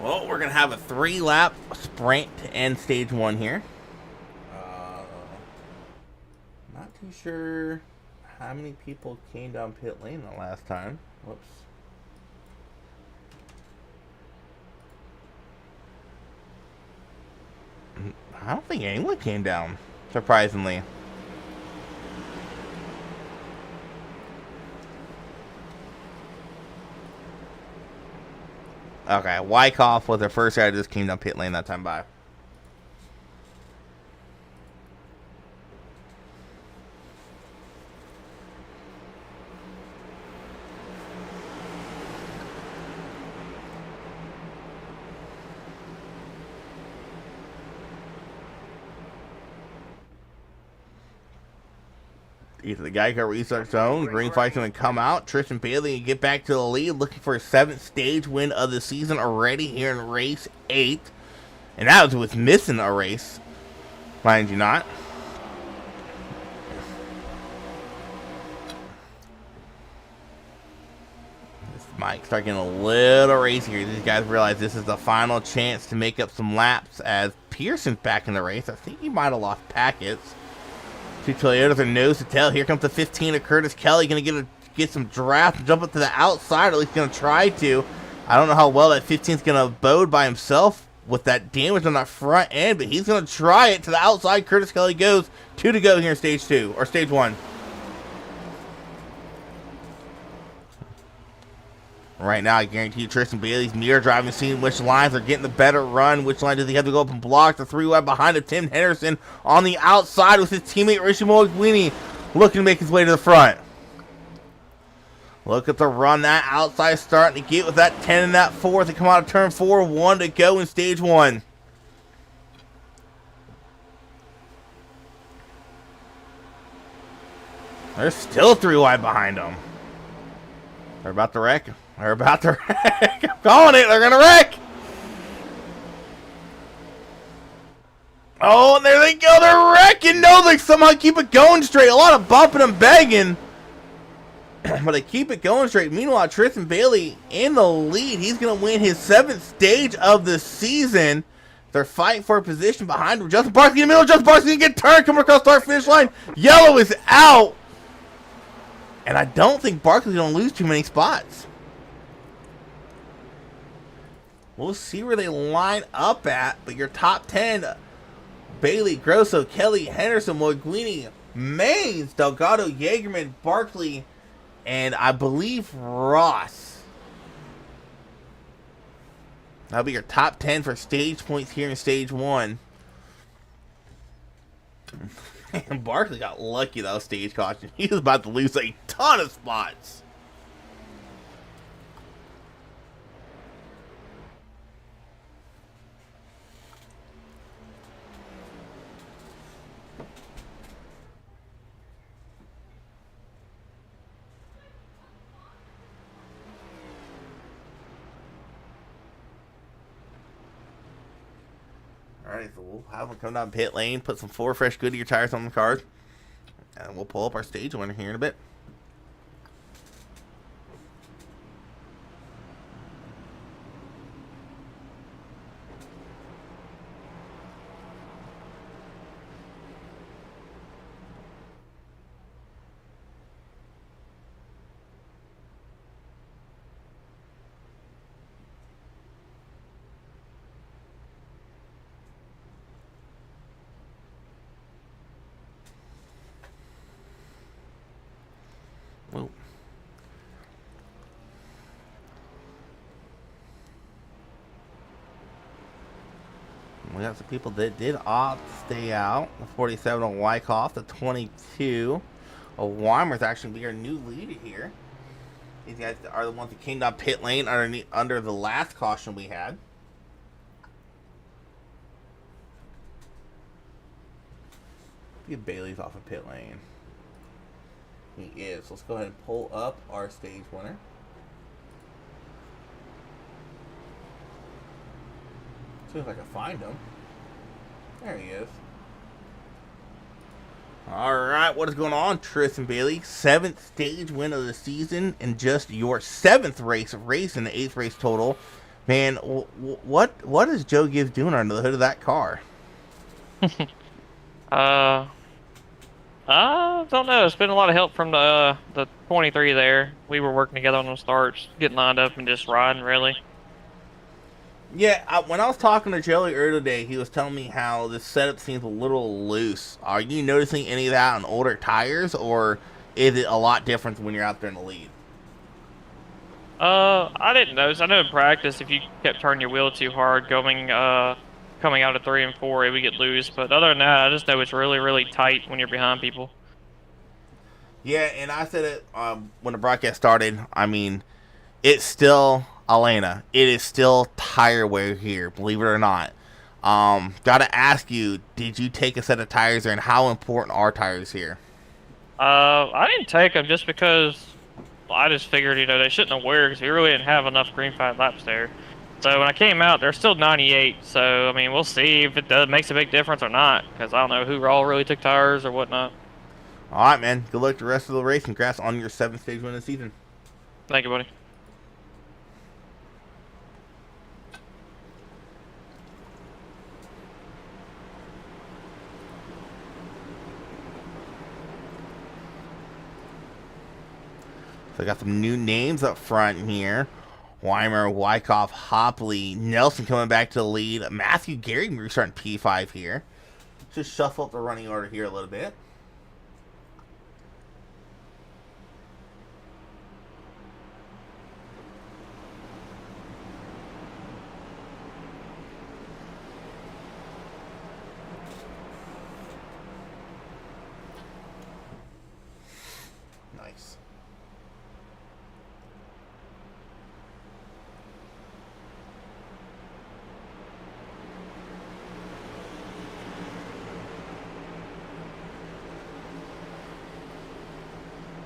Well, we're going to have a 3-lap sprint to end stage 1 here. Not too sure how many people came down pit lane the last time. Whoops. I don't think anyone came down, surprisingly. Okay, Wyckoff was the first guy that just came down pit lane that time by. Either the Geico restart zone. Green flag's going to come out. Tristan Bailey can get back to the lead, looking for his 7th stage win of the season already here in race 8. And that was with missing a race, mind you not. This might start getting a little racy here. These guys realize this is the final chance to make up some laps as Pearson's back in the race. I think he might have lost packets. Two Toyotas are nose to tail. Here comes the 15 of Curtis Kelly. Going to get some draft and jump up to the outside. At least going to try to. I don't know how well that 15 is going to bode by himself with that damage on that front end, but he's going to try it to the outside. Curtis Kelly goes. 2 to go here in stage 2, or stage 1. Right now, I guarantee you Tristan Bailey's mirror driving, seeing which lines are getting the better run. Which line does he have to go up and block? The 3-wide behind of Tim Henderson on the outside with his teammate Richie Moiguini looking to make his way to the front. Look at the run. That outside starting to get with that 10 and that 4. They come out of turn 4. 1 to go in stage 1. There's still 3-wide behind them. They're about to wreck. They're about to wreck. I'm calling it. They're going to wreck. Oh, and there they go. They're wrecking. No, they somehow keep it going straight. A lot of bumping and begging. But they keep it going straight. Meanwhile, Tristan Bailey in the lead. He's going to win his 7th stage of the season. They're fighting for a position behind him. Justin Barkley in the middle. Justin Barkley going to get turned. Coming across the start-finish line. Yellow is out. And I don't think Barkley's going to lose too many spots. We'll see where they line up at. But your top 10, Bailey, Grosso, Kelly, Henderson, Moiguini, Maines, Delgado, Yeagerman, Barkley, and I believe Ross. That'll be your top 10 for stage points here in stage 1. And Barkley got lucky that was stage caution. He was about to lose a ton of spots. Alright, so we'll have them come down pit lane, put some 4 fresh Goodyear tires on the cars, and we'll pull up our stage winner here in a bit. Whoa. We got some people that did opt to stay out. The 47 of Wyckoff, the 22 of Weimer's actually be our new leader here. These guys are the ones that came down pit lane under the last caution we had. Get Bailey's off of pit lane. He is. Let's go ahead and pull up our stage winner. See if I can find him. There he is. Alright, what is going on, Tristan Bailey? 7th stage win of the season and just your 7th race in the 8th race total. Man, what is Joe Gibbs doing under the hood of that car? I don't know. It's been a lot of help from the 23 there. We were working together on the starts, getting lined up and just riding, really. Yeah, when I was talking to Joey earlier today, he was telling me how this setup seems a little loose. Are you noticing any of that on older tires, or is it a lot different when you're out there in the lead? I didn't notice. I know in practice, if you kept turning your wheel too hard, coming out of 3 and 4, it would get loose. But other than that, I just know it's really, really tight when you're behind people. Yeah, and I said it when the broadcast started. I mean, it's still Elena. It is still tire wear here, believe it or not. Gotta ask you, did you take a set of tires there, and how important are tires here? I didn't take them just because I just figured, they shouldn't have worked because we really didn't have enough green flag laps there. So when I came out, they're still 98. So, I mean, we'll see if it makes a big difference or not, because I don't know who all really took tires or whatnot. All right, man. Good luck the rest of the race. Congrats on your 7th stage win of the season. Thank you, buddy. So I got some new names up front here. Weimer, Wyckoff, Hopley, Nelson coming back to the lead. Matthew Gary restarting P5 here. Just shuffle up the running order here a little bit. Nice.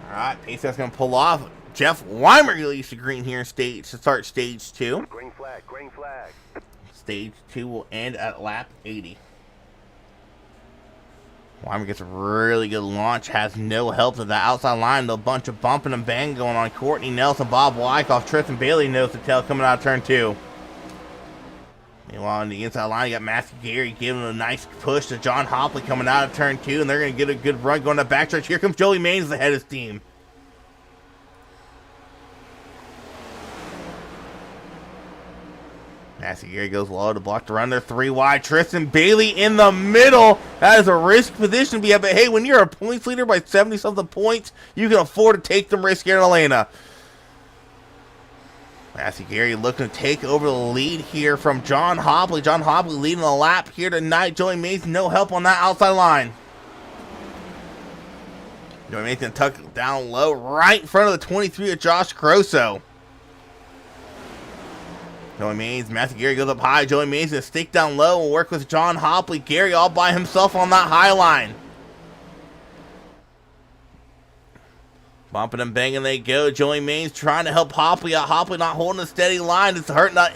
Alright, pace that's going to pull off. Jeff Weimer released the green here to start stage 2. Green flag, green flag. Stage 2 will end at lap 80. Weimer gets a really good launch, has no help to the outside line, a bunch of bumping and bang going on. Courtney Nelson, Bob Wyckoff, Tristan Bailey knows the tail coming out of turn 2. Meanwhile, on the inside line, you got Matthew Gary giving a nice push to John Hopley coming out of turn 2, and they're going to get a good run going to backstretch. Here comes Joey Maines ahead of his team. Matthew Gary goes low to block the run. They're 3 wide. Tristan Bailey in the middle. That is a risk position to be at. But hey, when you're a points leader by 70-something points, you can afford to take them risks here in Atlanta. Matthew Gary looking to take over the lead here from John Hopley. John Hopley leading the lap here tonight. Joey Mason, no help on that outside line. Joey Mason tucked down low right in front of the 23 of Josh Grosso. Joey Mays, Matthew Gary goes up high. Joey Mays going to stick down low and work with John Hopley. Gary all by himself on that high line. Bumping and banging they go. Joey Mays trying to help Hopley out. Hopley not holding a steady line. It's hurting the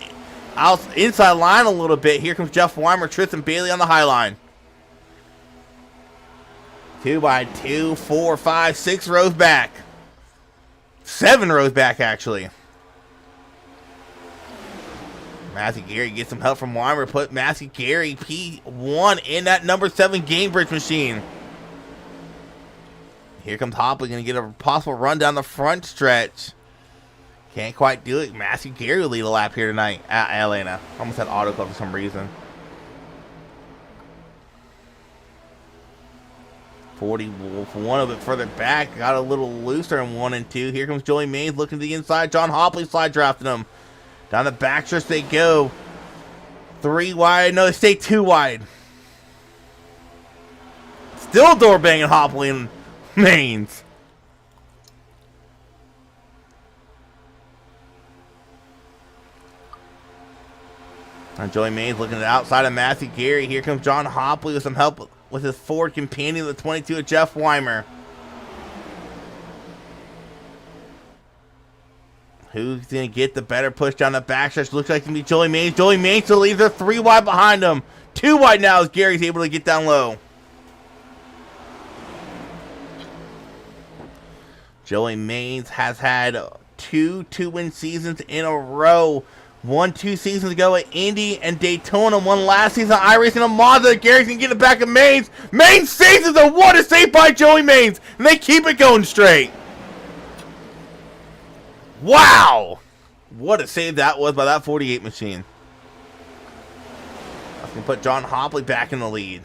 inside line a little bit. Here comes Jeff Weimer, Tristan Bailey on the high line. 2 by 2, 4, 5, 6 rows back. 7 rows back, actually. Matthew Gary gets some help from Weimer. Put Matthew Gary P1 in that number 7 game bridge machine. Here comes Hopley, going to get a possible run down the front stretch. Can't quite do it. Matthew Gary will lead a lap here tonight at Atlanta. Almost had auto club for some reason. 41 a bit further back. Got a little looser in 1 and 2. Here comes Joey Mays looking to the inside. John Hopley slide drafting him. Down the backstretch they go. 3 wide. No, they stay 2 wide. Still door banging Hopley and Mains. And Joey Mays looking to the outside of Matthew Gary. Here comes John Hopley with some help with his forward companion, the 22 of Jeff Weimer. Who's going to get the better push down the backstretch? Looks like it's going to be Joey Mays. Joey Mays to leave. They're 3 wide behind him. 2 wide now as Gary's able to get down low. Joey Mays has had 2 2-win seasons in a row. 1 2 seasons ago at Indy and Daytona. 1 last season at iRacing and Mazda. Gary's going to get it back at Mays. Mays saves it. A what a save by Joey Mays. And they keep it going straight. Wow! What a save that was by that 48 machine. That's going to put John Hopley back in the lead.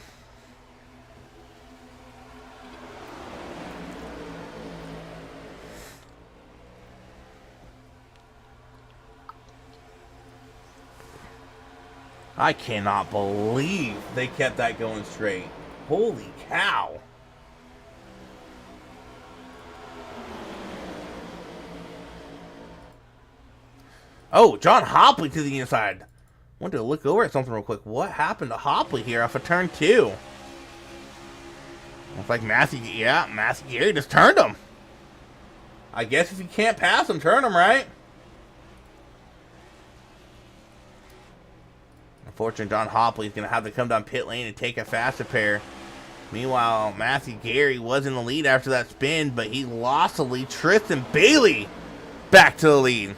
I cannot believe they kept that going straight. Holy cow. Oh, John Hopley to the inside. Wanted to look over at something real quick. What happened to Hopley here off of turn 2? Looks like Matthew Gary just turned him. I guess if you can't pass him, turn him, right? Unfortunately, John Hopley's going to have to come down pit lane and take a faster pair. Meanwhile, Matthew Gary was in the lead after that spin, but he lost the lead. Tristan Bailey back to the lead.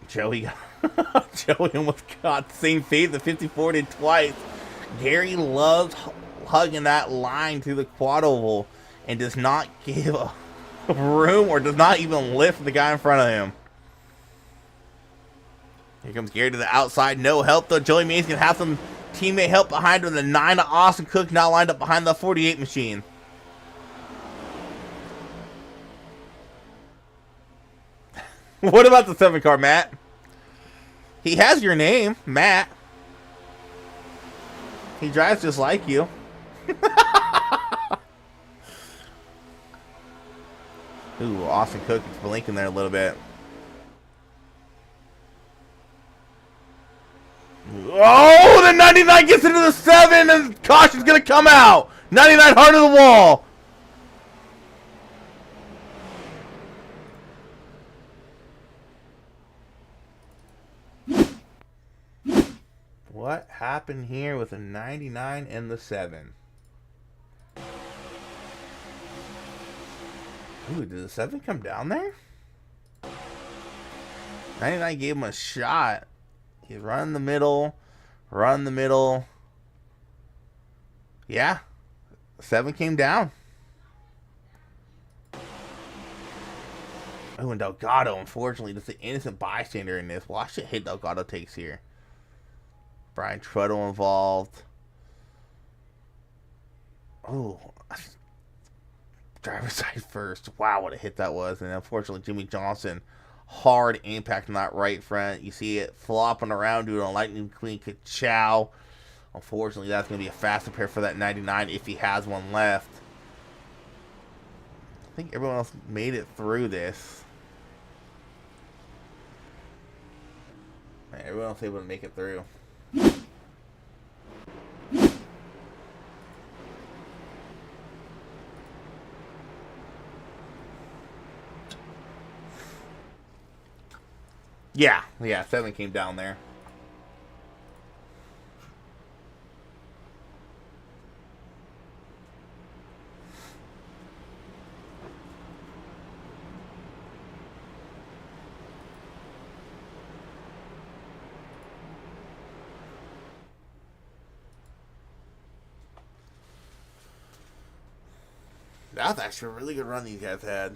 Joey almost got the same fate the 54 did twice. Gary loves hugging that line through the quad oval and does not give room or does not even lift the guy in front of him. Here comes Gary to the outside. No help though. Joey Mays going to have some teammate help behind him. The 9 of Austin Cook now lined up behind the 48 machine. What about the 7 car, Matt? He has your name, Matt. He drives just like you. Ooh, Austin Cook is blinking there a little bit. Oh, the 99 gets into the 7 and caution's going to come out. 99 hard to the wall. What happened here with the 99 and the 7? Ooh, did the 7 come down there? 99 gave him a shot. He run the middle. Yeah. 7 came down. Oh, and Delgado, unfortunately, just an innocent bystander in this. Watch the hit Delgado takes here. Brian Truttle involved. Oh, driver's side first. Wow, what a hit that was. And unfortunately, Jimmy Johnson, hard impact on that right front. You see it flopping around, doing a lightning queen ka-chow. Unfortunately, that's going to be a fast repair for that 99 if he has one left. I think everyone else made it through this. Everyone else able to make it through. Yeah, 7 came down there. That's actually a really good run these guys had.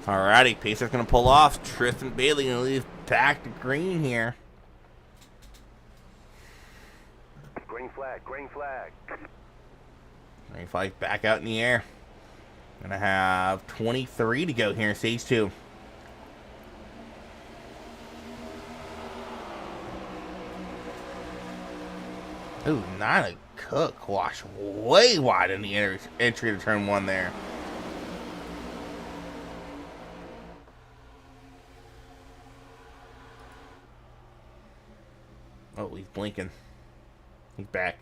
Alrighty, Pacer's going to pull off. Tristan Bailey going to leave back to green here. Green flag, green flag. Green flag back out in the air. Going to have 23 to go here in stage 2. Ooh, Nina Cook washed way wide in the entry to turn 1 there. Oh, he's blinking. He's back.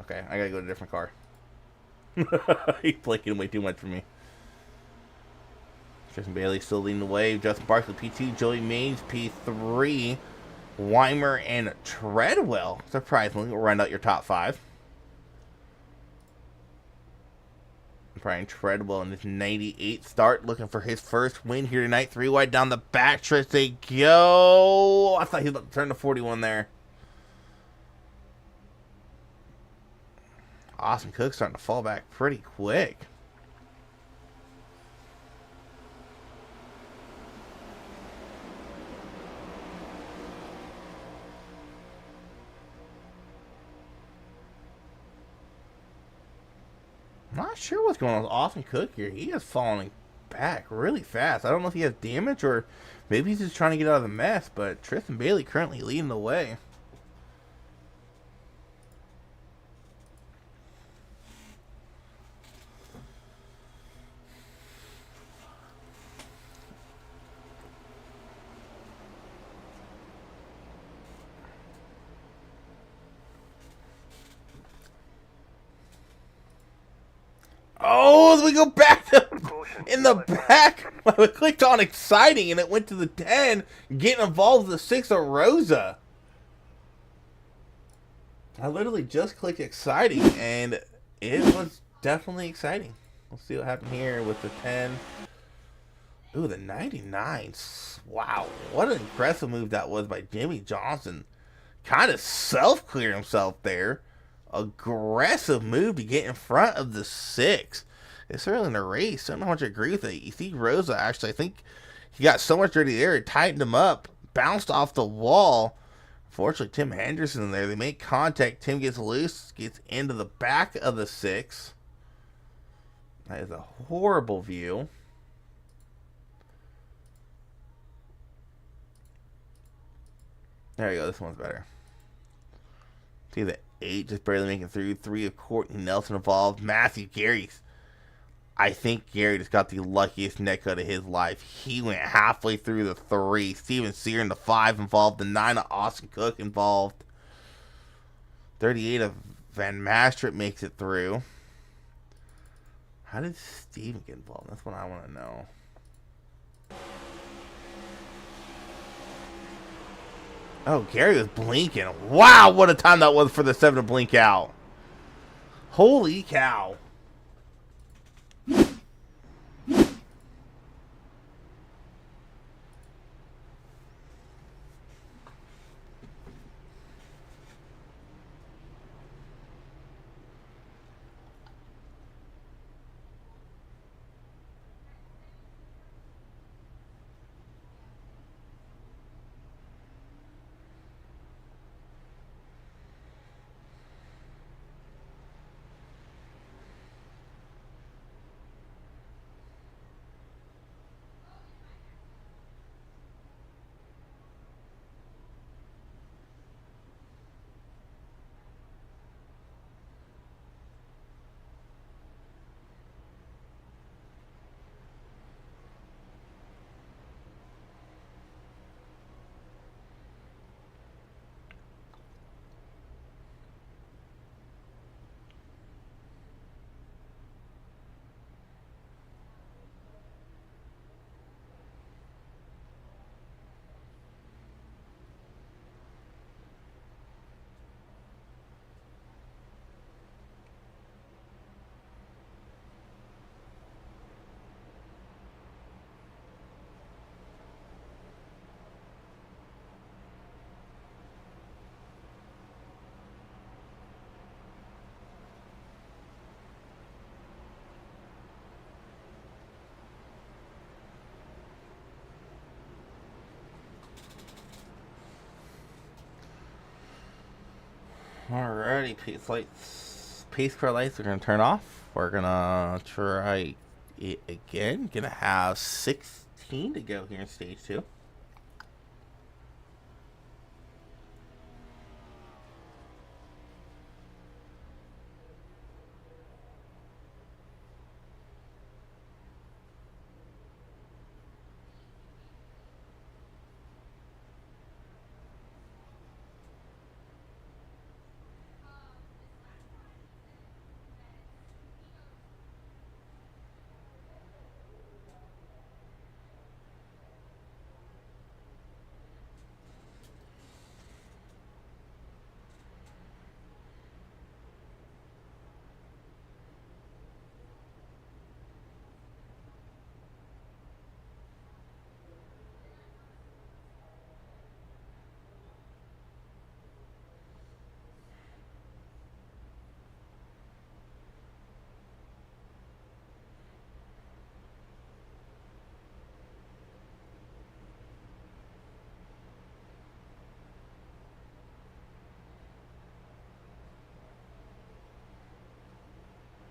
Okay, I gotta go to a different car. He's blinking way too much for me. Tristan Bailey still leading the way. Justin Barkley, P2. Joey Maines, P3. Weimer and Treadwell, surprisingly, will round out your top 5. Brian Treadwell in his 98 start, looking for his first win here tonight. 3 wide down the backstretch they go. I thought he was about to turn to 41 there. Austin Cook starting to fall back pretty quick. Not sure what's going on with Austin Cook here. He is falling back really fast. I don't know if he has damage or maybe he's just trying to get out of the mess, but Tristan Bailey currently leading the way. Oh, as we go back to in the back, I clicked on exciting and it went to the 10, getting involved with the 6 of Rosa. I literally just clicked exciting and it was definitely exciting. We'll see what happened here with the 10. Ooh, the 99. Wow, what an impressive move that was by Jimmy Johnson. Kind of self-cleared himself there. Aggressive move to get in front of the 6. It's early in the race. I don't know how much I agree with it. You see Rosa, actually, I think he got so much dirty there, it tightened him up, bounced off the wall. Unfortunately, Tim Henderson in there. They make contact. Tim gets loose, gets into the back of the 6. That is a horrible view. There you go. This one's better. See the 8 just barely making through. 3 of Courtney Nelson involved. Matthew Gary's. I think Gary just got the luckiest neck cut of his life. He went halfway through the 3. Steven Sear in the 5 involved. The 9 of Austin Cook involved. 38 of Van Mastrip makes it through. How did Steven get involved? That's what I want to know. Oh, Gary was blinking. Wow, what a time that was for the 7 to blink out. Holy cow. Alrighty, pace car lights are gonna turn off. We're gonna try it again. Gonna have 16 to go here in stage 2.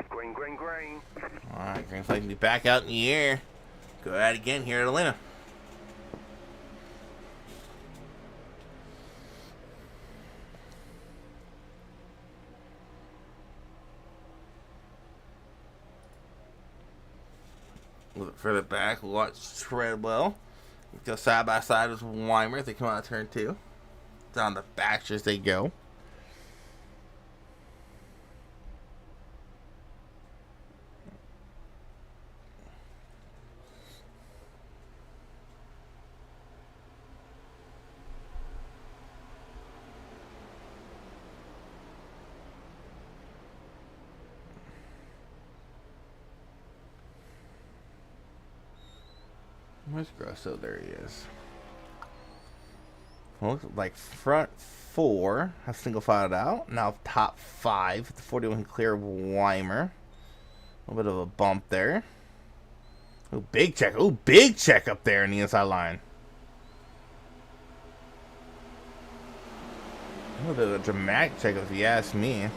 Green, green, green. Alright, green flag can be back out in the air. Go at it again here at Atlanta. A little bit further back, we'll watch Treadwell. Go side by side with Weimer as they come out of turn 2. Down the back as they go. Where's Grosso? There he is. Well, looks like front 4 has single filed out. Now top 5. The 41 can clear Weimer. A little bit of a bump there. Oh, big check. Oh, big check up there in the inside line. A little bit of a dramatic check if you ask me.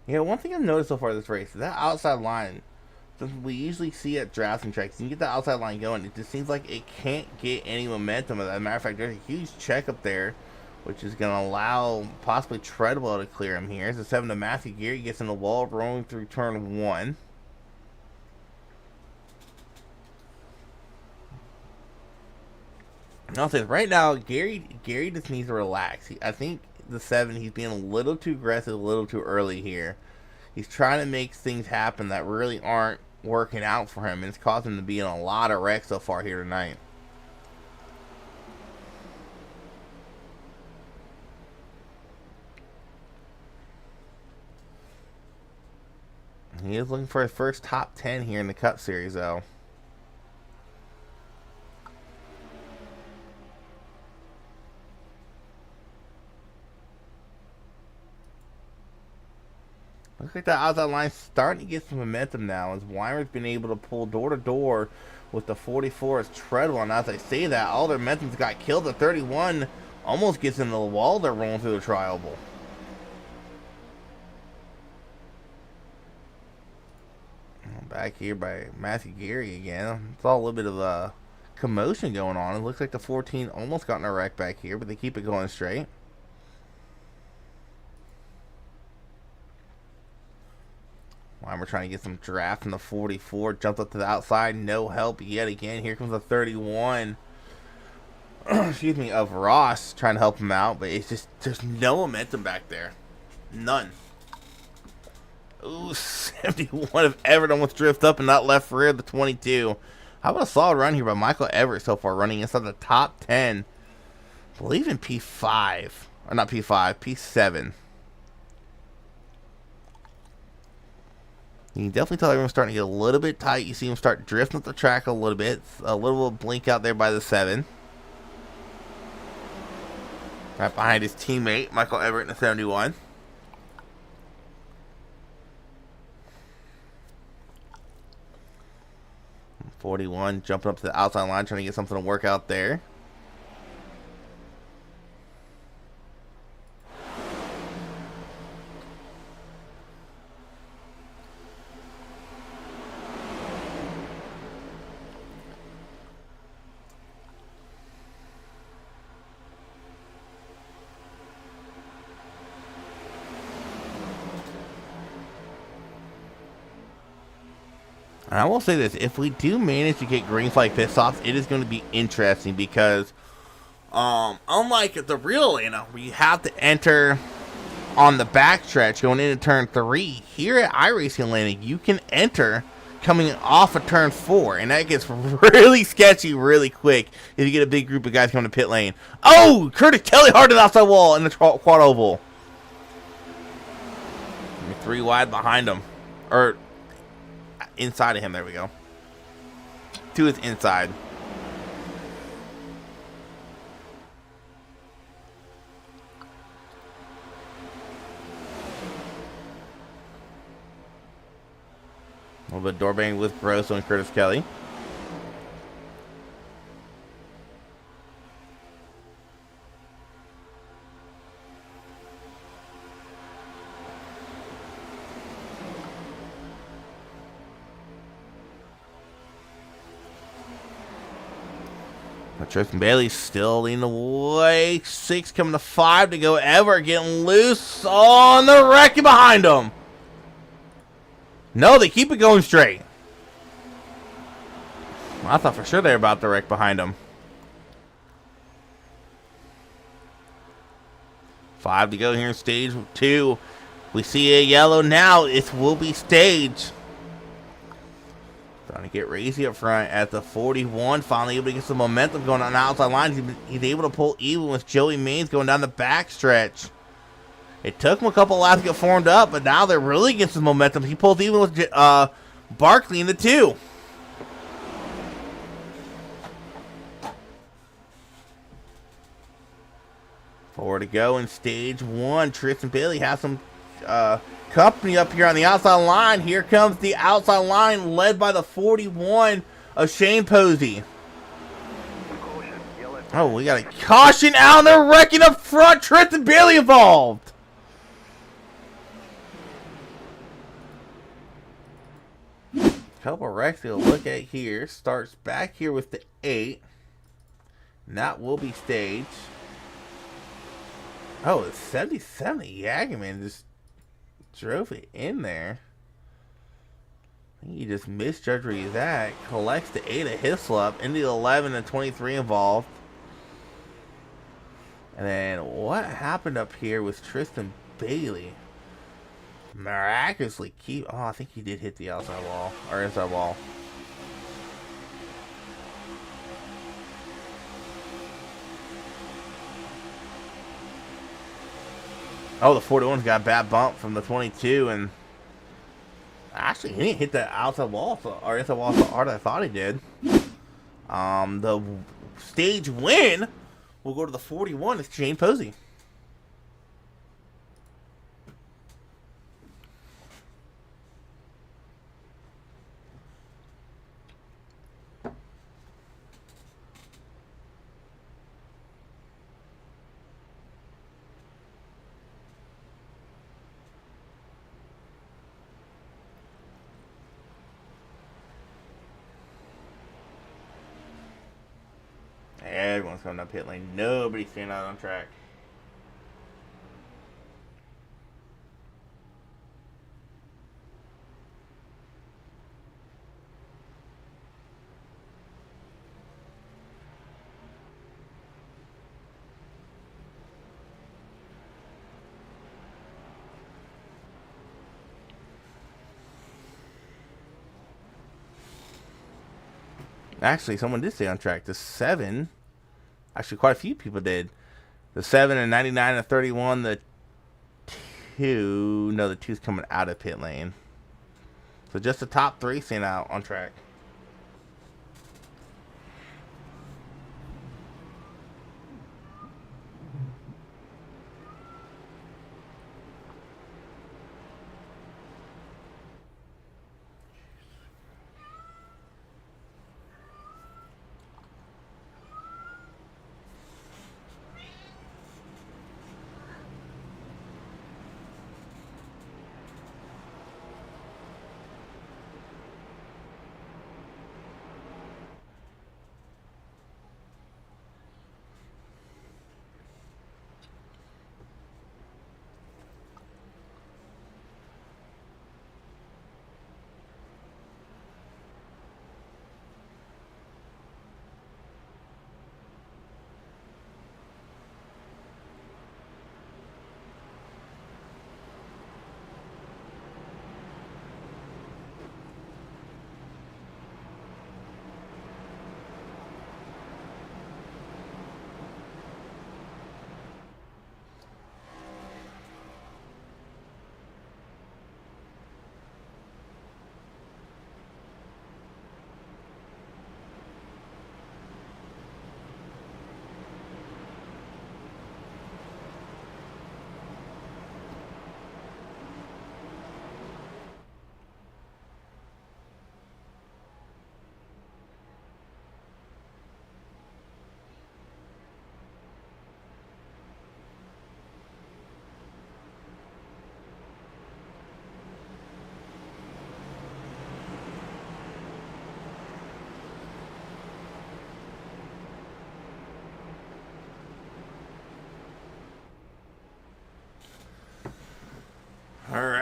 Yeah, one thing I've noticed so far this race is that outside line, something we usually see at drafting tracks, you get the outside line going, it just seems like it can't get any momentum. As a matter of fact, there's a huge check up there, which is going to allow possibly Treadwell to clear him here. It's a 7 to Matthew Geary, gets in the wall, rolling through turn 1. I'll say right now, Gary just needs to relax. I think the 7, he's being a little too aggressive, a little too early here. He's trying to make things happen that really aren't working out for him, and it's caused him to be in a lot of wrecks so far here tonight. He is looking for his first top 10 here in the Cup Series, though. Looks like the outside line starting to get some momentum now as Weimer's been able to pull door to door with the 44 as Treadwell. And as I say that, all their momentum's got killed. The 31 almost gets into the wall. They're rolling through the triangle. Back here by Matthew Geary again. It's all a little bit of a commotion going on. It looks like the 14 almost got in a wreck back here, but they keep it going straight. Weimer trying to get some draft from the 44. Jumped up to the outside. No help yet again. Here comes the 31. Excuse me, of Ross trying to help him out. But it's just, there's no momentum back there. None. Ooh, 71 of Everett almost drift up and not left rear of the 22. How about a solid run here by Michael Everett so far, running inside the top 10. I believe in P5. Or not P5, P7. You can definitely tell everyone's starting to get a little bit tight. You see him start drifting up the track a little bit. A little blink out there by the 7. Right behind his teammate, Michael Everett in the 71. .41 jumping up to the outside line, trying to get something to work out there. And I will say this, if we do manage to get green flag pit stops, it is going to be interesting because unlike the real Atlanta, where you have to enter on the backstretch going into turn 3, here at iRacing Atlanta, you can enter coming off of turn 4, and that gets really sketchy really quick if you get a big group of guys coming to pit lane. Oh, Curtis Kelly hard to the outside wall in the quad oval. 3 wide behind him. Or inside of him, there we go. 2 is inside. A little bit door bang with Grosso and Curtis Kelly. Tristan Bailey's still leading the way. 6 coming to 5 to go. Ever getting loose on the wreck behind him. No, they keep it going straight. I thought for sure they were about to wreck behind him. 5 to go here in stage 2. We see a yellow now. It will be stage. Trying to get Razy up front at the 41. Finally able to get some momentum going on the outside line. He's able to pull even with Joey Maines going down the backstretch. It took him a couple laps to get formed up, but now they're really getting some momentum. He pulls even with Barkley in the 2. Four to go in stage 1. Tristan Bailey has some company up here on the outside line. Here comes the outside line led by the 41 of Shane Posey. Oh, we got a caution out, and they're wrecking up front. Tristan Bailey involved. Couple wrecks we'll look at here. Starts back here with the 8. And that will be stage. Oh, it's 77. Yagaman just drove it in there. I think he just misjudged where he's at. Collects the 8 of Hislop. Into the 11 and 23 involved. And then what happened up here was Tristan Bailey miraculously oh, I think he did hit the outside wall. Or inside wall. Oh, the 41's got a bad bump from the 22, and actually he didn't hit the outside wall or inside wall so hard as I thought he did. The stage win will go to the 41. It's Shane Posey. Everyone's coming up pit lane. Nobody's staying out on track. Actually, someone did stay on track. The 7... Actually, quite a few people did. The 7 and 99 and 31. The 2... No, the 2's coming out of pit lane. So just the top 3 staying out on track.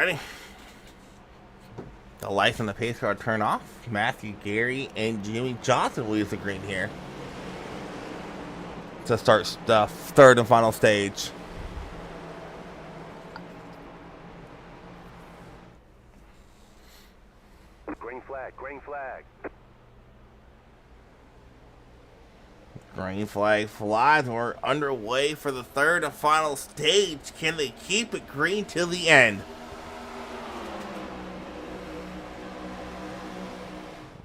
Alrighty. The lights on the pace car turn off. Matthew, Gary, and Jimmy Johnson will use the green here to start the third and final stage. Green flag, green flag. Green flag flies, and we're underway for the third and final stage. Can they keep it green till the end?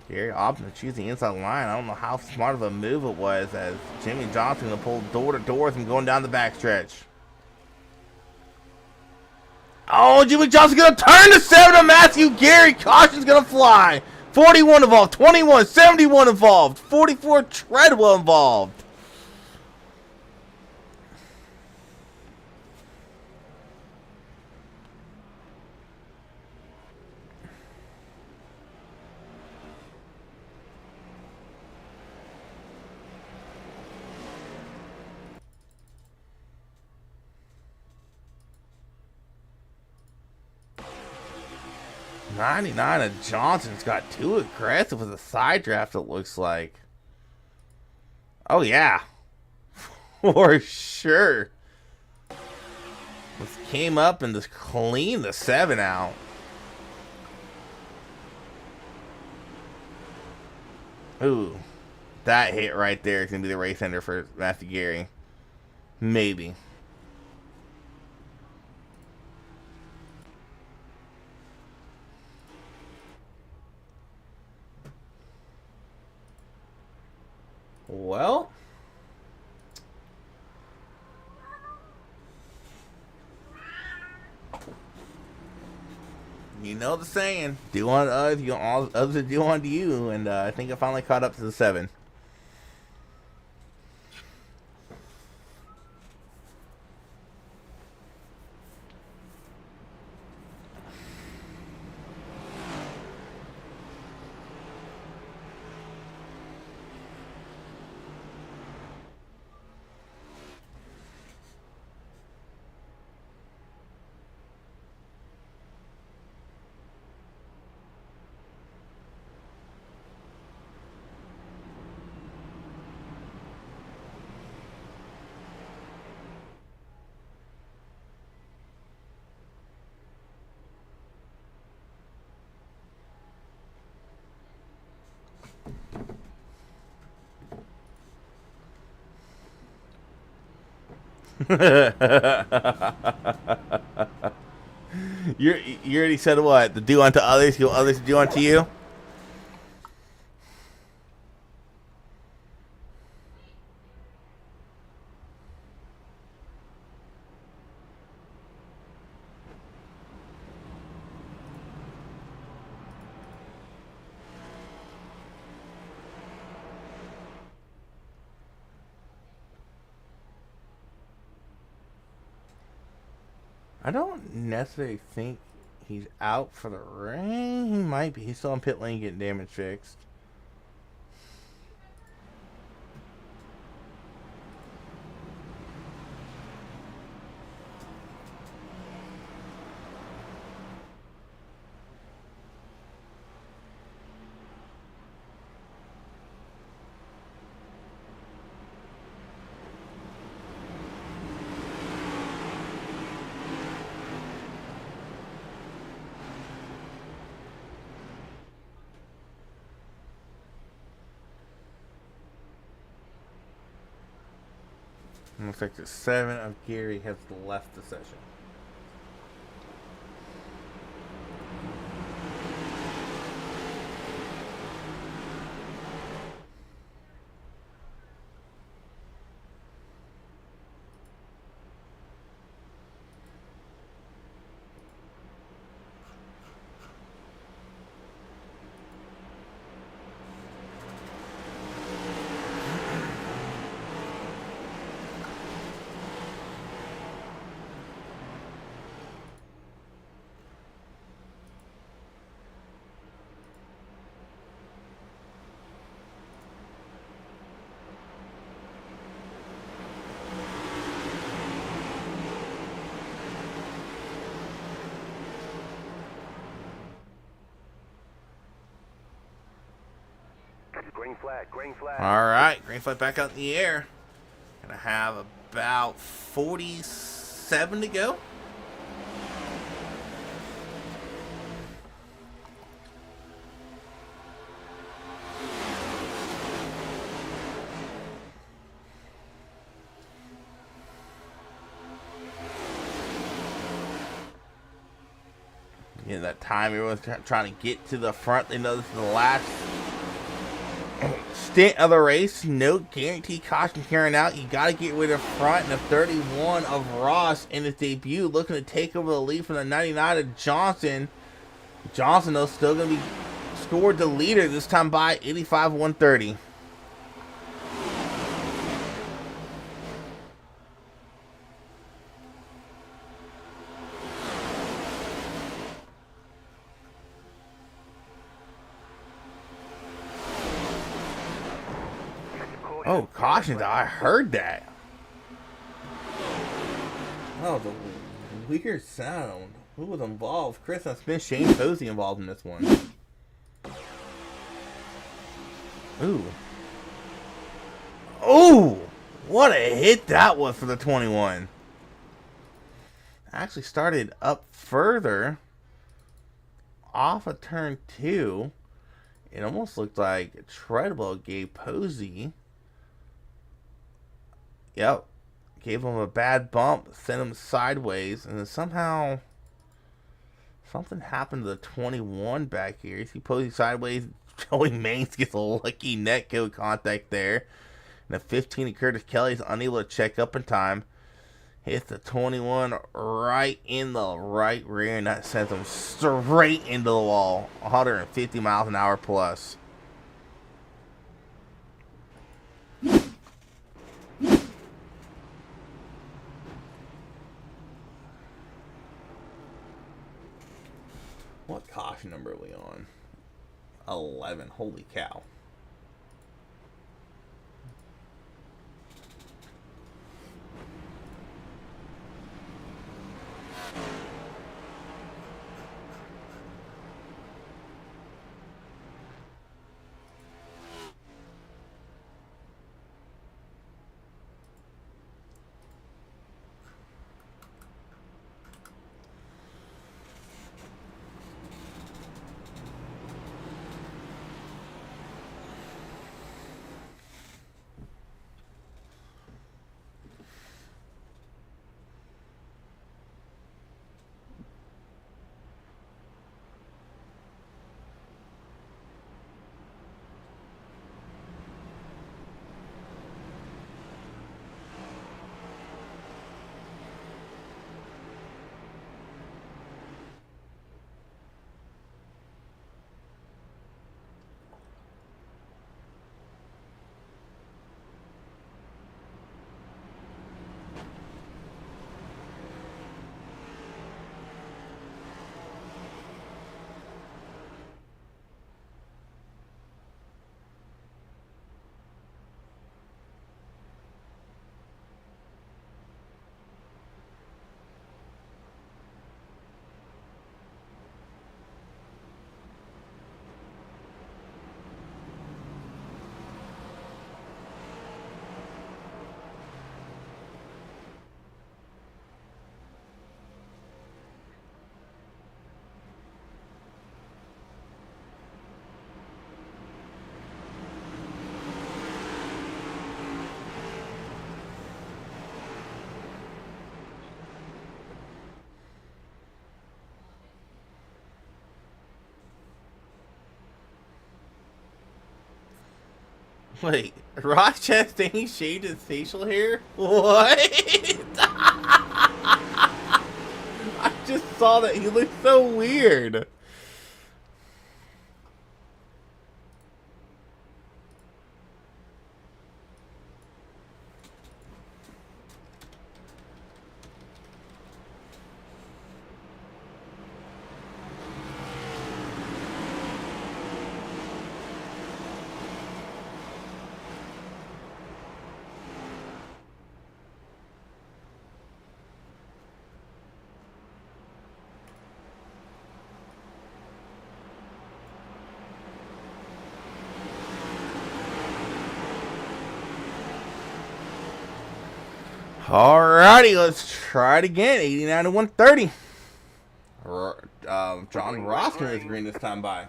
Gary opting to choose the inside line. I don't know how smart of a move it was, as Jimmy Johnson going to pull door to door and going down the backstretch. Oh, Jimmy Johnson going to turn to 7 to Matthew Gary. Caution's going to fly. 41 involved, 21, 71 involved, 44 Treadwell involved. '99 of Johnson's got too aggressive with a side draft, it looks like. Oh, yeah. For sure. Just came up and just cleaned the 7 out. Ooh. That hit right there is going to be the race ender for Matthew Gary. Maybe. Well, you know the saying, do unto others, you all others do unto you, and I think I finally caught up to the 7. You already said what? The do unto others, you others do unto you? I don't necessarily think he's out for the rain. He might be. He's still in pit lane getting damage fixed. Looks like the 7 of Gary has left the session. Green flag, green flag. All right, green flag back out in the air. Gonna have about 47 to go. You know, that time everyone's trying to get to the front. They know this is the last stint of the race. No guarantee caution carrying out. You got to get rid of front. And the 31 of Ross in his debut, looking to take over the lead from the 99 of Johnson. Johnson, though, still going to be scored the leader, this time by 85-130. Oh, caution! I heard that. Oh, the weird sound. Who was involved? Chris and Smith, Shane Posey involved in this one. Ooh. Ooh! What a hit that was for the 21. Actually started up further. Off of turn 2. It almost looked like Treadwell gave Posey. Yep. Gave him a bad bump, sent him sideways, and then somehow something happened to the 21 back here. You see Posey sideways. Joey Maines gets a lucky net code contact there. And the 15 of Curtis Kelly is unable to check up in time. Hits the 21 right in the right rear, and that sends him straight into the wall. 150 miles an hour plus. What caution number are we on? 11. Holy cow. Wait, Ross Chastain shaved his facial hair? What? I just saw that. He looks so weird. Alrighty, let's try it again. 89 to 130. John Ross is green this time by.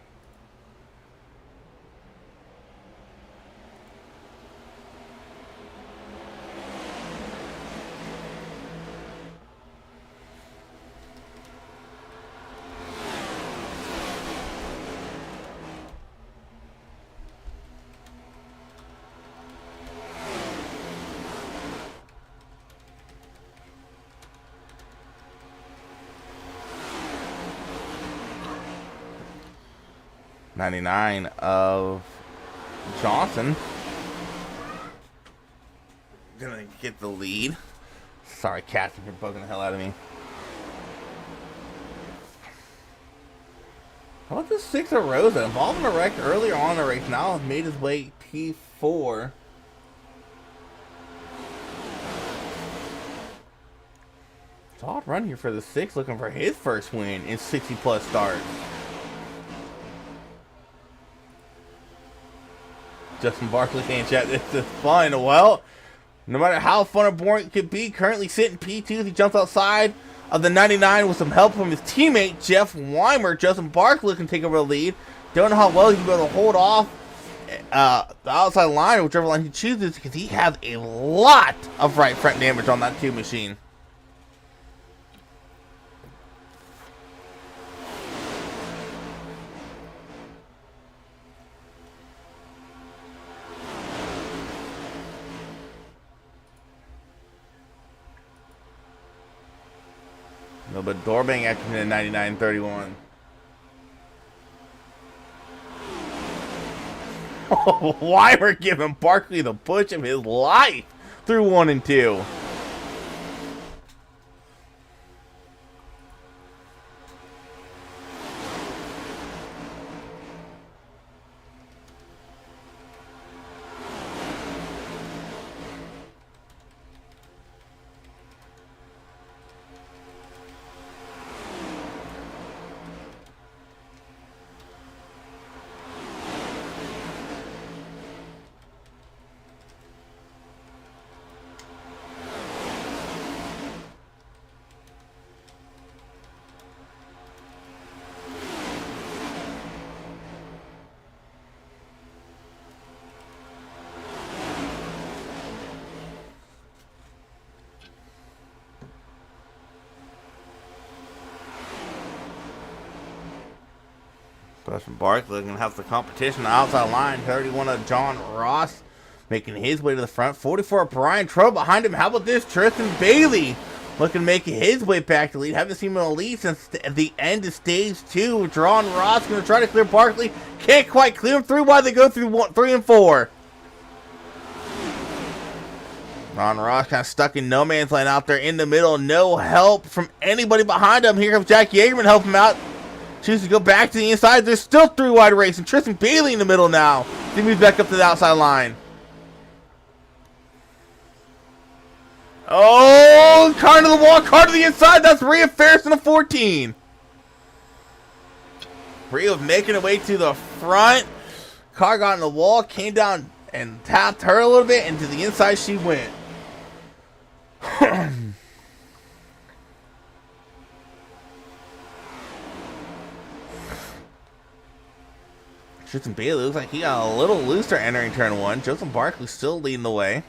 $99 of Johnson. Gonna get the lead. Sorry, cats, if you're bugging the hell out of me. How about this 6 of Rosa? Involved in a wreck earlier on in the race. Now made his way P4. Solid run here for the 6, looking for his first win in 60+ starts. Justin Barkley saying, chat, this is fun. Well, no matter how fun or boring it could be, currently sitting P2, he jumps outside of the 99 with some help from his teammate, Jeff Weimer. Justin Barkley can take over the lead. Don't know how well he's able to hold off the outside line, or whichever line he chooses, because he has a lot of right front damage on that 2 machine. A little bit door bang action in 99-31. Why we're giving Barkley the push of his life through 1 and 2. Justin Barkley going to have the competition on the outside line. 31 of John Ross making his way to the front. 44 of Brian Trout behind him. How about this? Tristan Bailey looking to make his way back to lead. Haven't seen him in the lead since the end of stage 2. John Ross going to try to clear Barkley. Can't quite clear him through. Why they go through 3 and 4. Ron Ross kind of stuck in no man's land out there in the middle. No help from anybody behind him. Here comes Jack Yeagerman to help him out. Chooses to go back to the inside. There's still 3 wide race. And Tristan Bailey in the middle now. He moves back up to the outside line. Oh, car to the wall. Car to the inside. That's Rhea Ferris in a 14. Rhea making her way to the front. Car got in the wall. Came down and tapped her a little bit. And to the inside she went. Tristan Bailey looks like he got a little looser entering turn 1. Joseph Barkley still leading the way.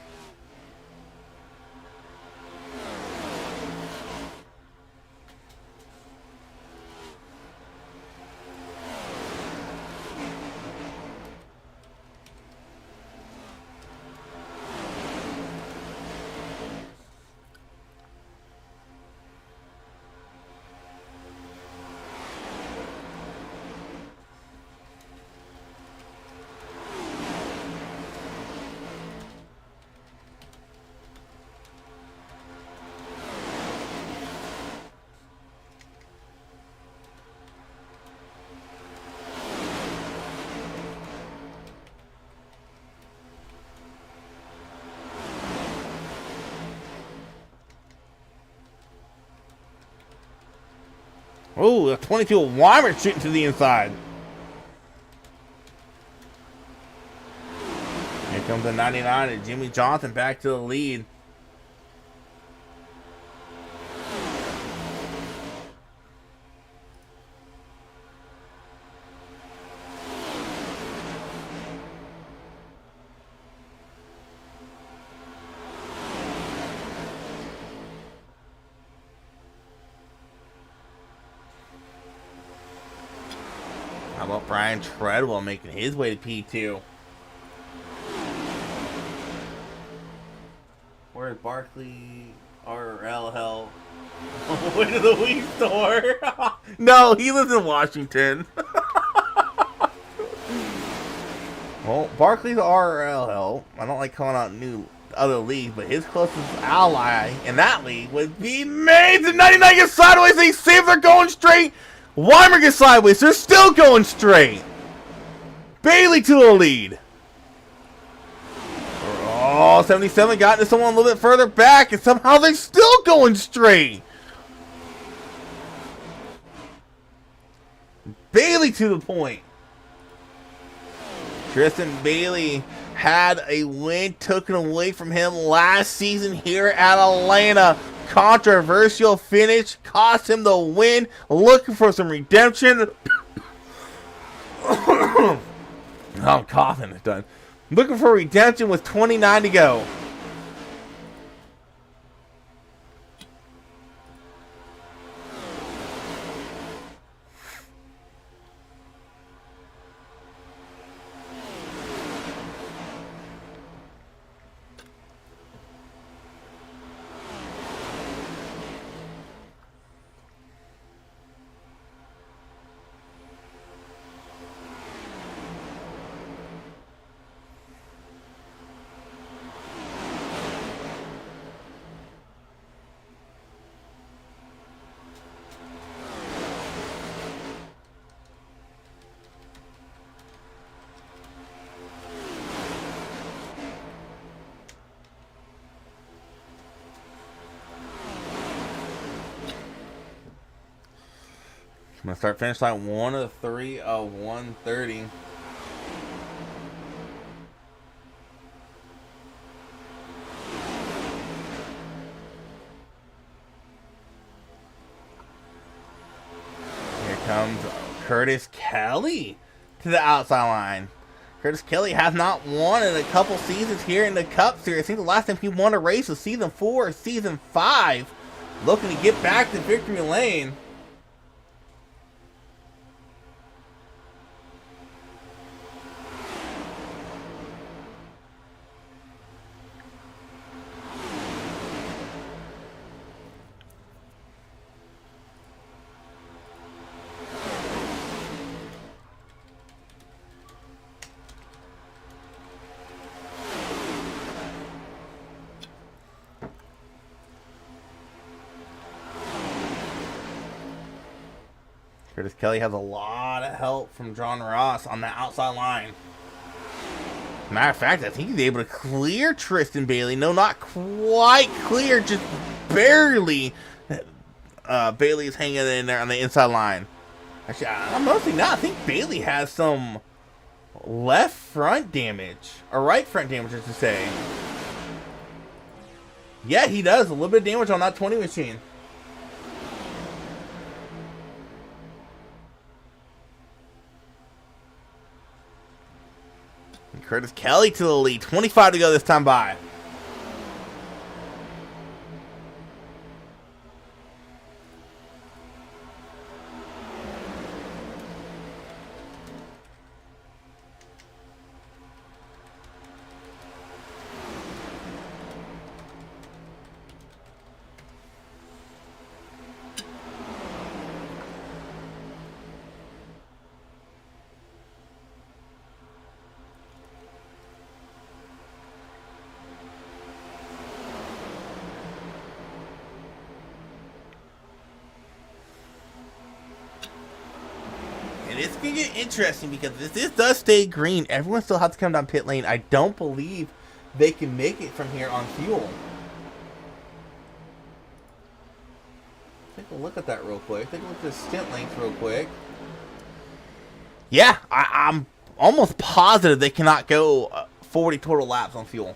Oh, a 22 of Weimer shooting to the inside. Here comes the 99 and Jimmy Johnson back to the lead. How about Brian Treadwell making his way to P2? Where's Barkley RL hell? Way to the weed store. No, he lives in Washington. Well, Barkley's RL. I don't like calling out new other leagues, but his closest ally in that league would be Mason. 99 gets sideways. They see if they're going straight. Weimer gets sideways. They're still going straight. Bailey to the lead. Oh, 77 got into someone a little bit further back, and somehow they're still going straight. Bailey to the point. Tristan Bailey had a win taken away from him last season here at Atlanta. Controversial finish cost him the win. Looking for some redemption. I'm coughing. It's done. Looking for redemption with 29 to go. I'm going to start finish line 1 of 3 of 130. Here comes Curtis Kelly to the outside line. Curtis Kelly has not won in a couple seasons here in the Cup Series. I think the last time he won a race was season 4 or season 5. Looking to get back to victory lane. Curtis Kelly has a lot of help from John Ross on the outside line. Matter of fact, I think he's able to clear Tristan Bailey. No, not quite clear, just barely. Bailey is hanging in there on the inside line. Actually, I'm noticing now, I think Bailey has some left front damage. Or right front damage, as to say. Yeah, he does. A little bit of damage on that 20 machine. Curtis Kelly to the lead. 25 to go this time by. It's going to get interesting because if this does stay green, everyone still has to come down pit lane. I don't believe they can make it from here on fuel. Take a look at that real quick. Take a look at the stint length real quick. Yeah, I'm almost positive they cannot go 40 total laps on fuel.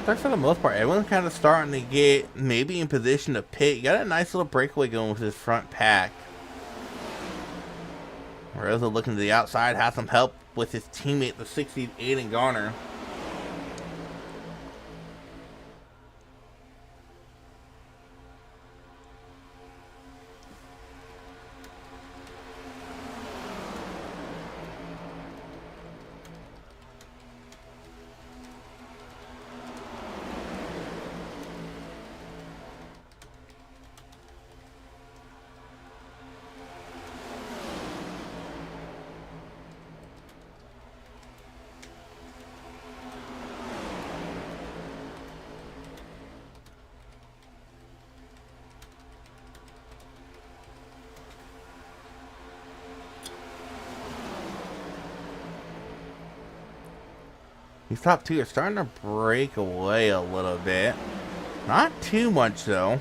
But for the most part, everyone's kind of starting to get maybe in position to pit. You got a nice little breakaway going with his front pack. Rosa looking to the outside, has some help with his teammate, the 68 and Garner. These top two are starting to break away a little bit. Not too much, though.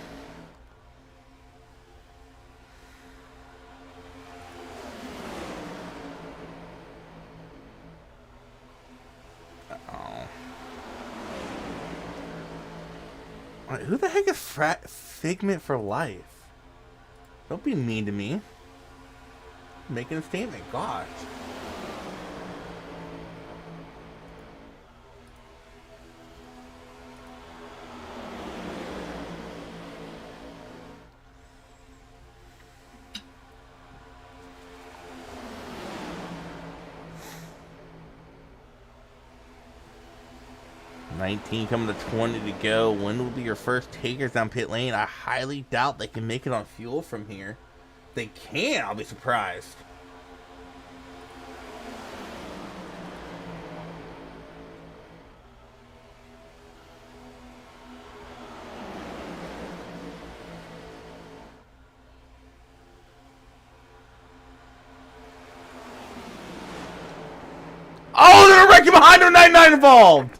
Uh-oh. Wait, who the heck is Figment for Life? Don't be mean to me. Making a statement, gosh. $19 coming to $20 to go. When will be your first takers down pit lane? I highly doubt they can make it on fuel from here. If they can, I'll be surprised. Oh, they're wrecking behind her. 99 involved.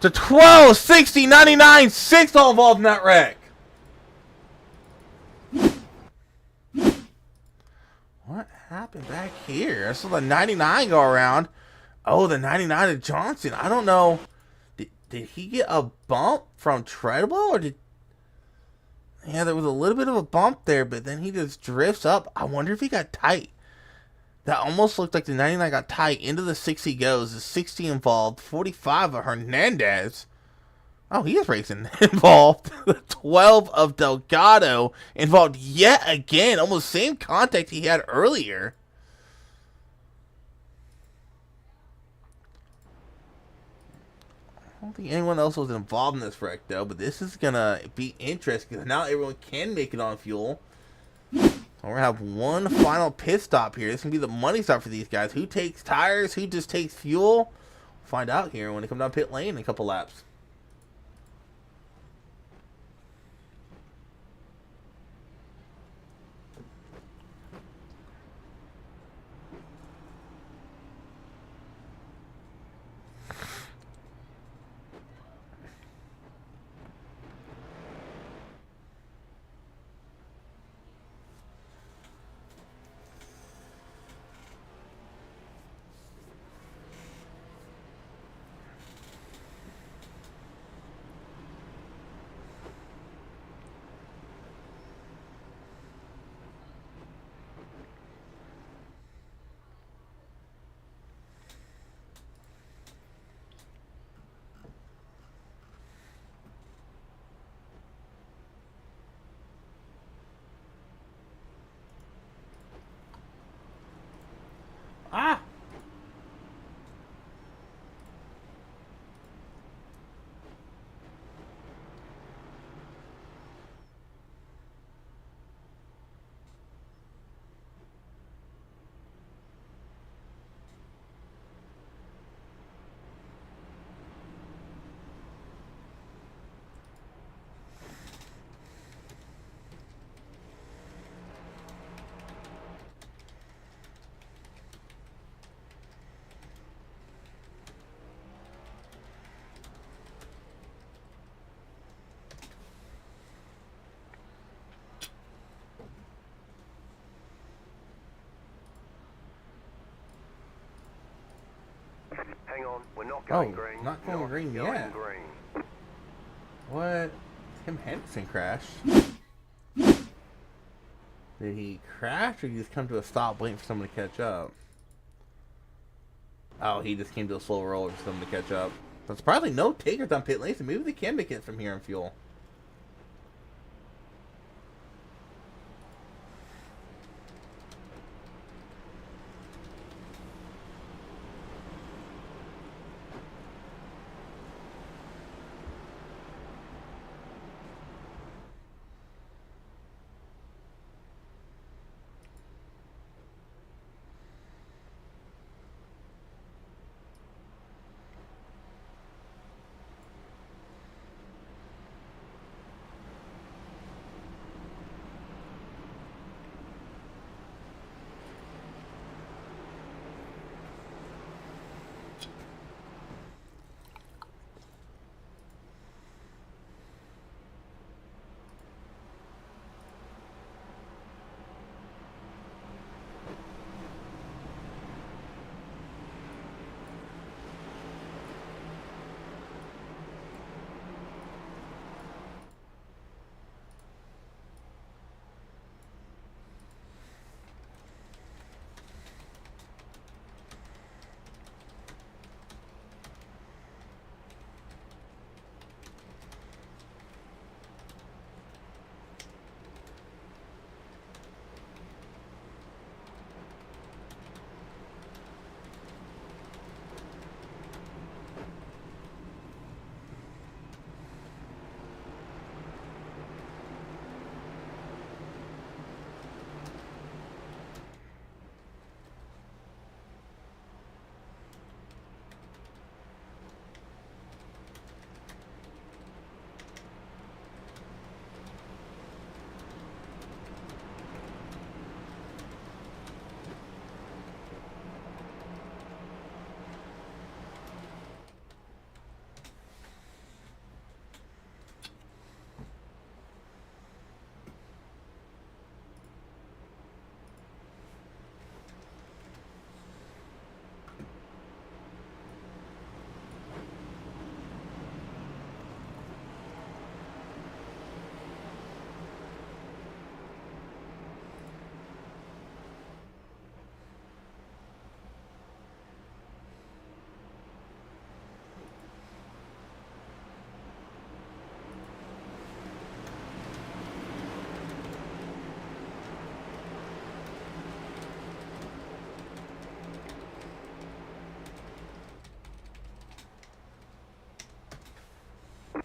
To 12, 60, 99, 6 all involved in that wreck. What happened back here? I saw the 99 go around. Oh, the 99 of Johnson. I don't know. Did he get a bump from Treadwell? Or did... Yeah, there was a little bit of a bump there, but then he just drifts up. I wonder if he got tight. That almost looked like the 99 got tight. Into the 60 goes. The 60 involved. 45 of Hernandez. Oh, he is racing involved. The 12 of Delgado involved yet again. Almost same contact he had earlier. I don't think anyone else was involved in this wreck, though. But this is going to be interesting because now everyone can make it on fuel. We're going to have one final pit stop here. This is going to be the money stop for these guys. Who takes tires? Who just takes fuel? We'll find out here when they come down pit lane in a couple laps. on. We're not going Oh, green. not going green going yet. Green. What? Tim Henderson crashed. Did he crash or did he just come to a stop waiting for someone to catch up? Oh, he just came to a slow roll for someone to catch up. But surprisingly, no takers on pit lane, so maybe they can make it from here in fuel.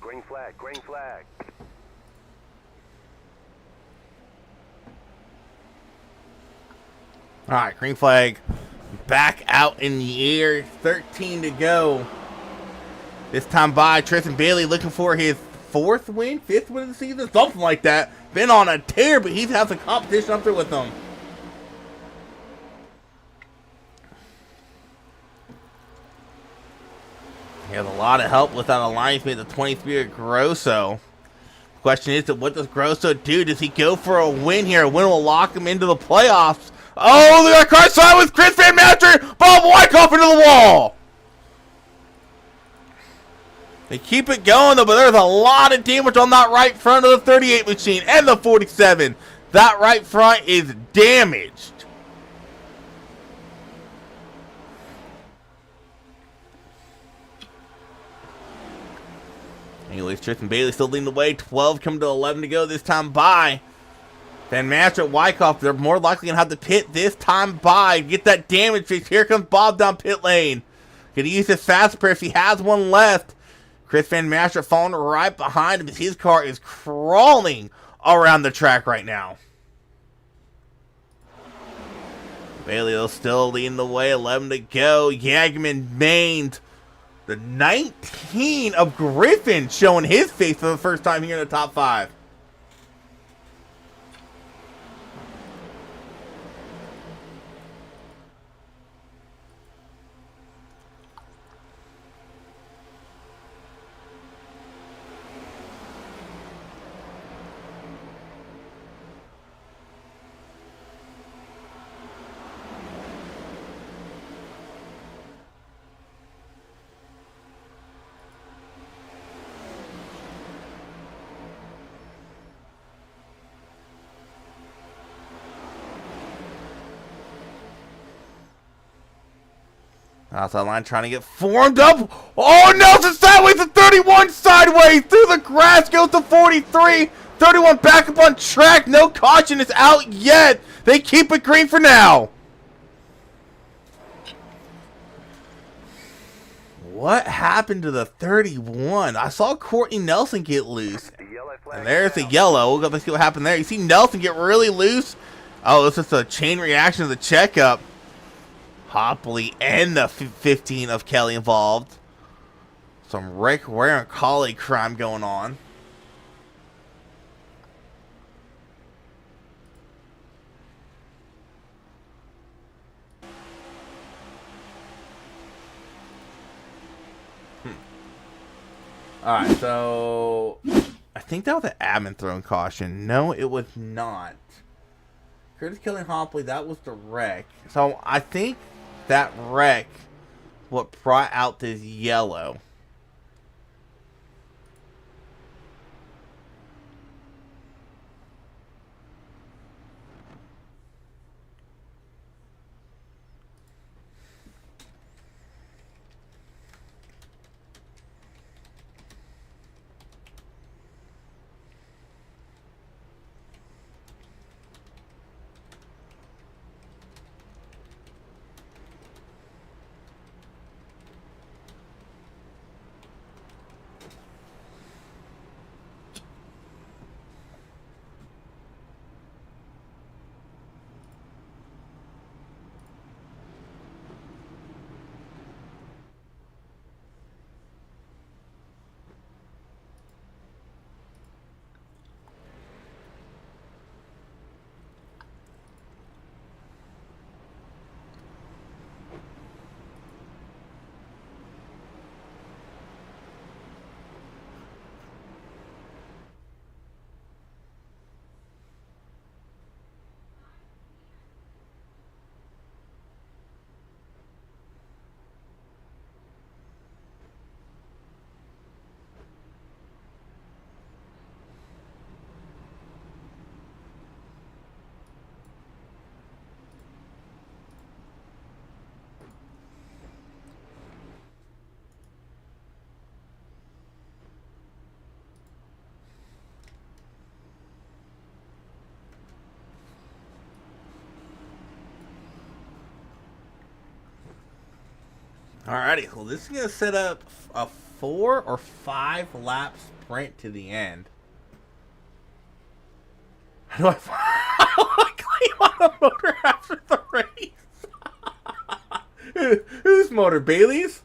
Green flag, green flag. Alright, green flag back out in the air. 13 to go. This time by Tristan Bailey looking for his fifth win of the season, something like that. Been on a tear, but he's had some competition up there with him. He has a lot of help with that alliance mate, the 23 of Grosso. Question is, what does Grosso do? Does he go for a win here? A win will lock him into the playoffs. Oh, they got car side with Chris Van Master. Bob Wyckoff into the wall. They keep it going, though, but there's a lot of damage on that right front of the 38 machine and the 47. That right front is damaged. Anyways, Tristan Bailey still leading the way. 12 coming to 11 to go this time by. Van Master at Wyckoff, they're more likely going to have to pit this time by. Get that damage fix. Here comes Bob down pit lane. Going to use his fast repair if he has one left. Chris Van Master falling right behind him as his car is crawling around the track right now. Bailey still leading the way. 11 to go. Yagman mained. The 19 of Griffin showing his face for the first time here in the top 5. Outside line trying to get formed up. Oh, Nelson sideways to 31, sideways through the grass, goes to 43. 31 back up on track. No caution is out yet. They keep it green for now. What happened to the 31? I saw Courtney Nelson get loose. And there's the yellow. Let's see what happened there. You see Nelson get really loose. Oh, it's just a chain reaction of the checkup. Hopley and the 15 of Kelly involved. Some Rick Ware and colleague crime going on. Alright, so I think that was an admin throwing caution. No, it was not. Curtis killing Hopley, that was the wreck. So I think that wreck what brought out this yellow. Alrighty, well this is going to set up a 4 or 5 lap sprint to the end. How do I claim on a motor after the race? Whose motor? Bailey's?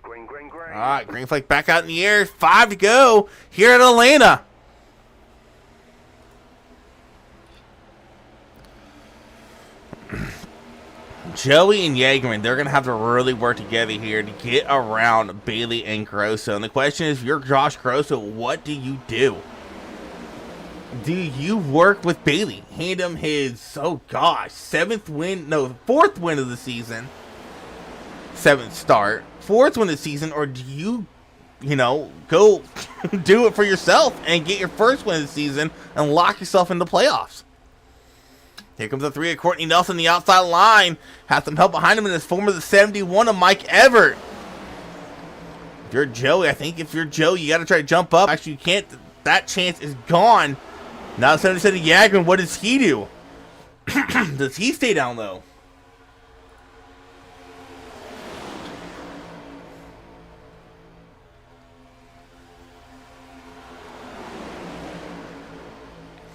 Green, green, green. All right, green flag back out in the air. 5 to go here at Atlanta. Joey and Yeagerman, they're going to have to really work together here to get around Bailey and Grosso. And the question is, if you're Josh Grosso, what do you do? do you work with Bailey? Hand him his, oh gosh, 4th win of the season. 7th start. 4th win of the season, or do you, go do it for yourself and get your 1st win of the season and lock yourself into playoffs? Here comes the 3 of Courtney Nelson, the outside line. Has some help behind him in his form of the 71 of Mike Everett. If you're Joey, I think if you're Joe, you got to try to jump up. Actually, you can't. That chance is gone. Now 77 of Yagman, what does he do? Does he stay down low?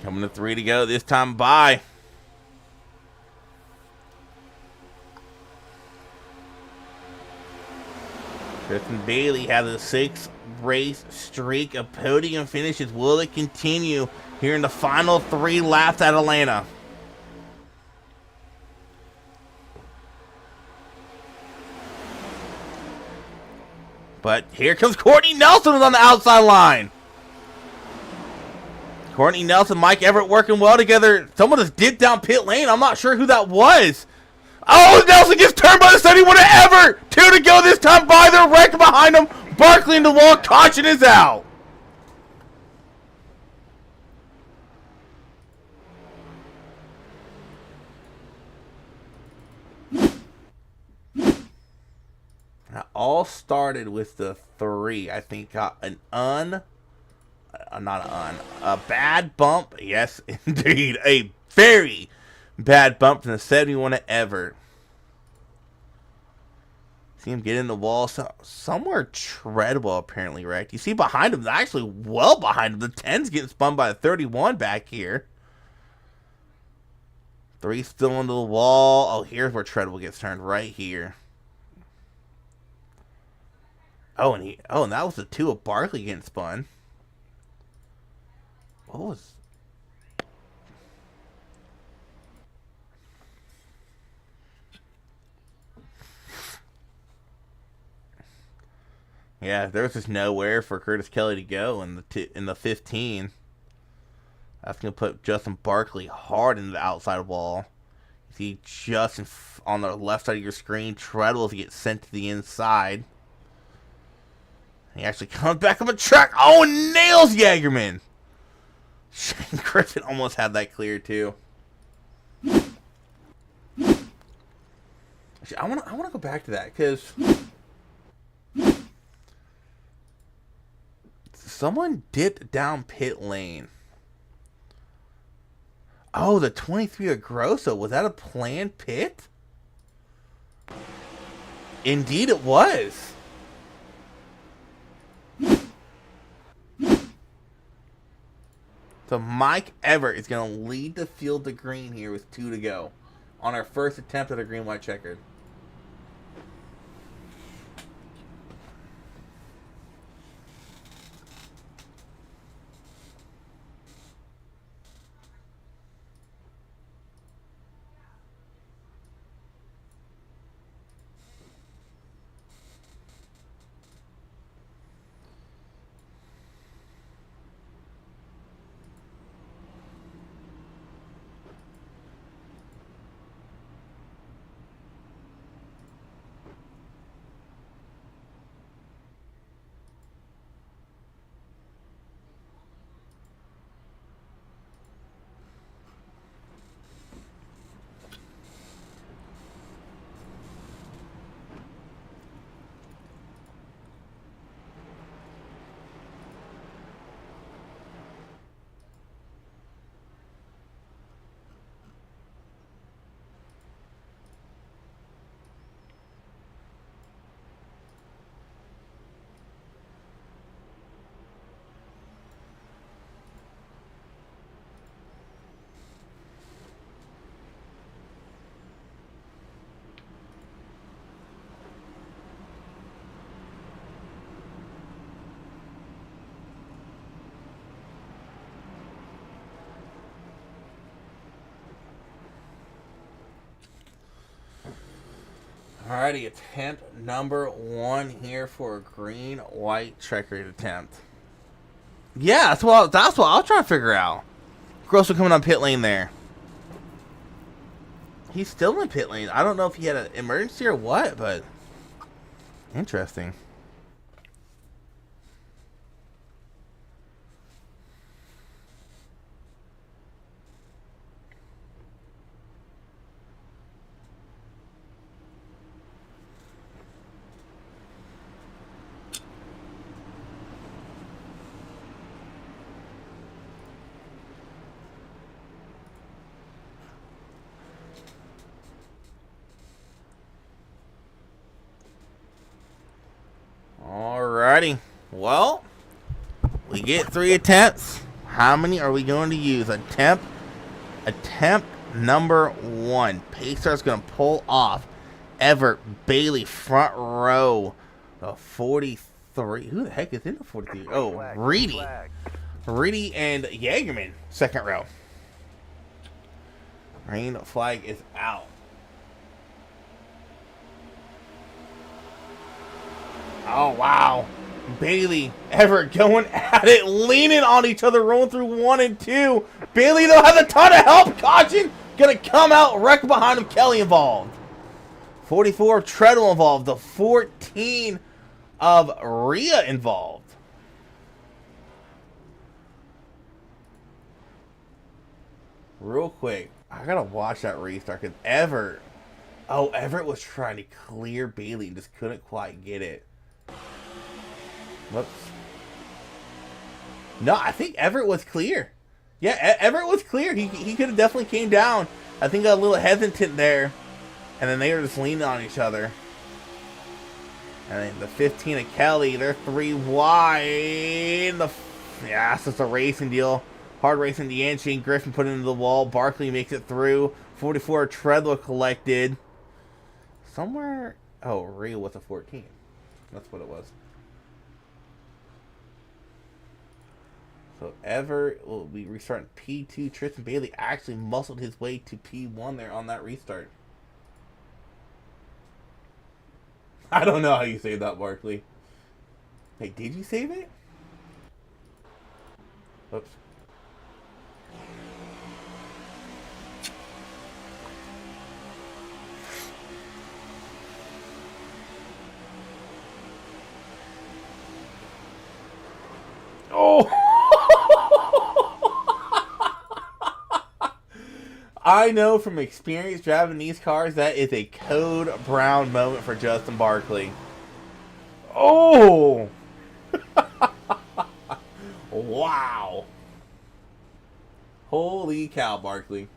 Coming to 3 to go, this time by. Tristan Bailey has a 6-race streak of podium finishes. Will it continue here in the final 3 laps at Atlanta? But here comes Courtney Nelson on the outside line. Courtney Nelson, Mike Everett working well together. Someone just dipped down pit lane. I'm not sure who that was. Oh, Nelson gets turned by the 71 of Everett. 2 to go this time by the wreck behind him. Barkley into the wall. Caution is out. That all started with the 3. I think got a bad bump. Yes, indeed. A very bad bump from the 71 of Everett. See him get in the wall. Somewhere treadable, apparently, right? You see behind him, actually well behind him. The 10's getting spun by the 31 back here. 3 still into the wall. Oh, here's where treadable gets turned, right here. Oh, and that was the 2 of Barkley getting spun. What was... Yeah, there was just nowhere for Curtis Kelly to go in the 15. That's going to put Justin Barkley hard into the outside wall. You see just on the left side of your screen, Treadwell to get sent to the inside. He actually comes back up a track. Oh, and nails Jagerman. Shane Griffin almost had that clear too. Actually, I want to go back to that because someone dipped down pit lane. Oh, the 23 of Grosso. Was that a planned pit? Indeed it was. So Mike Everett is going to lead the field to green here with 2 to go on our first attempt at a green-white checkered. Alrighty, attempt number 1 here for a green-white checkered attempt. Yeah, that's what I was trying to figure out. Grosso coming on pit lane there. He's still in pit lane. I don't know if he had an emergency or what, but interesting. Alrighty. Well, we get 3 attempts. How many are we going to use? Attempt number 1. Paystar's going to pull off Everett Bailey front row. 43. Who the heck is in the 43? Oh, Reedy. Reedy and Jagerman, second row. Green flag is out. Oh, wow. Bailey, Everett going at it, leaning on each other, rolling through 1 and 2. Bailey, though, has a ton of help. Caution. Going to come out, wreck behind him. Kelly involved. 44 of Treadwell involved. The 14 of Rhea involved. Real quick, I got to watch that restart because Everett was trying to clear Bailey and just couldn't quite get it. Whoops. No, I think Everett was clear. Yeah, Everett was clear. He could have definitely came down. I think got a little hesitant there. And then they were just leaning on each other. And then the 15 of Kelly, they're 3 wide. Yeah, it's just a racing deal. Hard racing the end. Shane Griffin put it into the wall. Barkley makes it through. 44 Treadwell collected. Somewhere. Oh, Rhea was a 14. That's what it was. So Everett will be restarting P2. Tristan Bailey actually muscled his way to P1 there on that restart. I don't know how you saved that, Barkley. Hey, did you save it? Oops. Oh! I know from experience driving these cars that is a code brown moment for Justin Barkley. Oh! Wow. Holy cow, Barkley.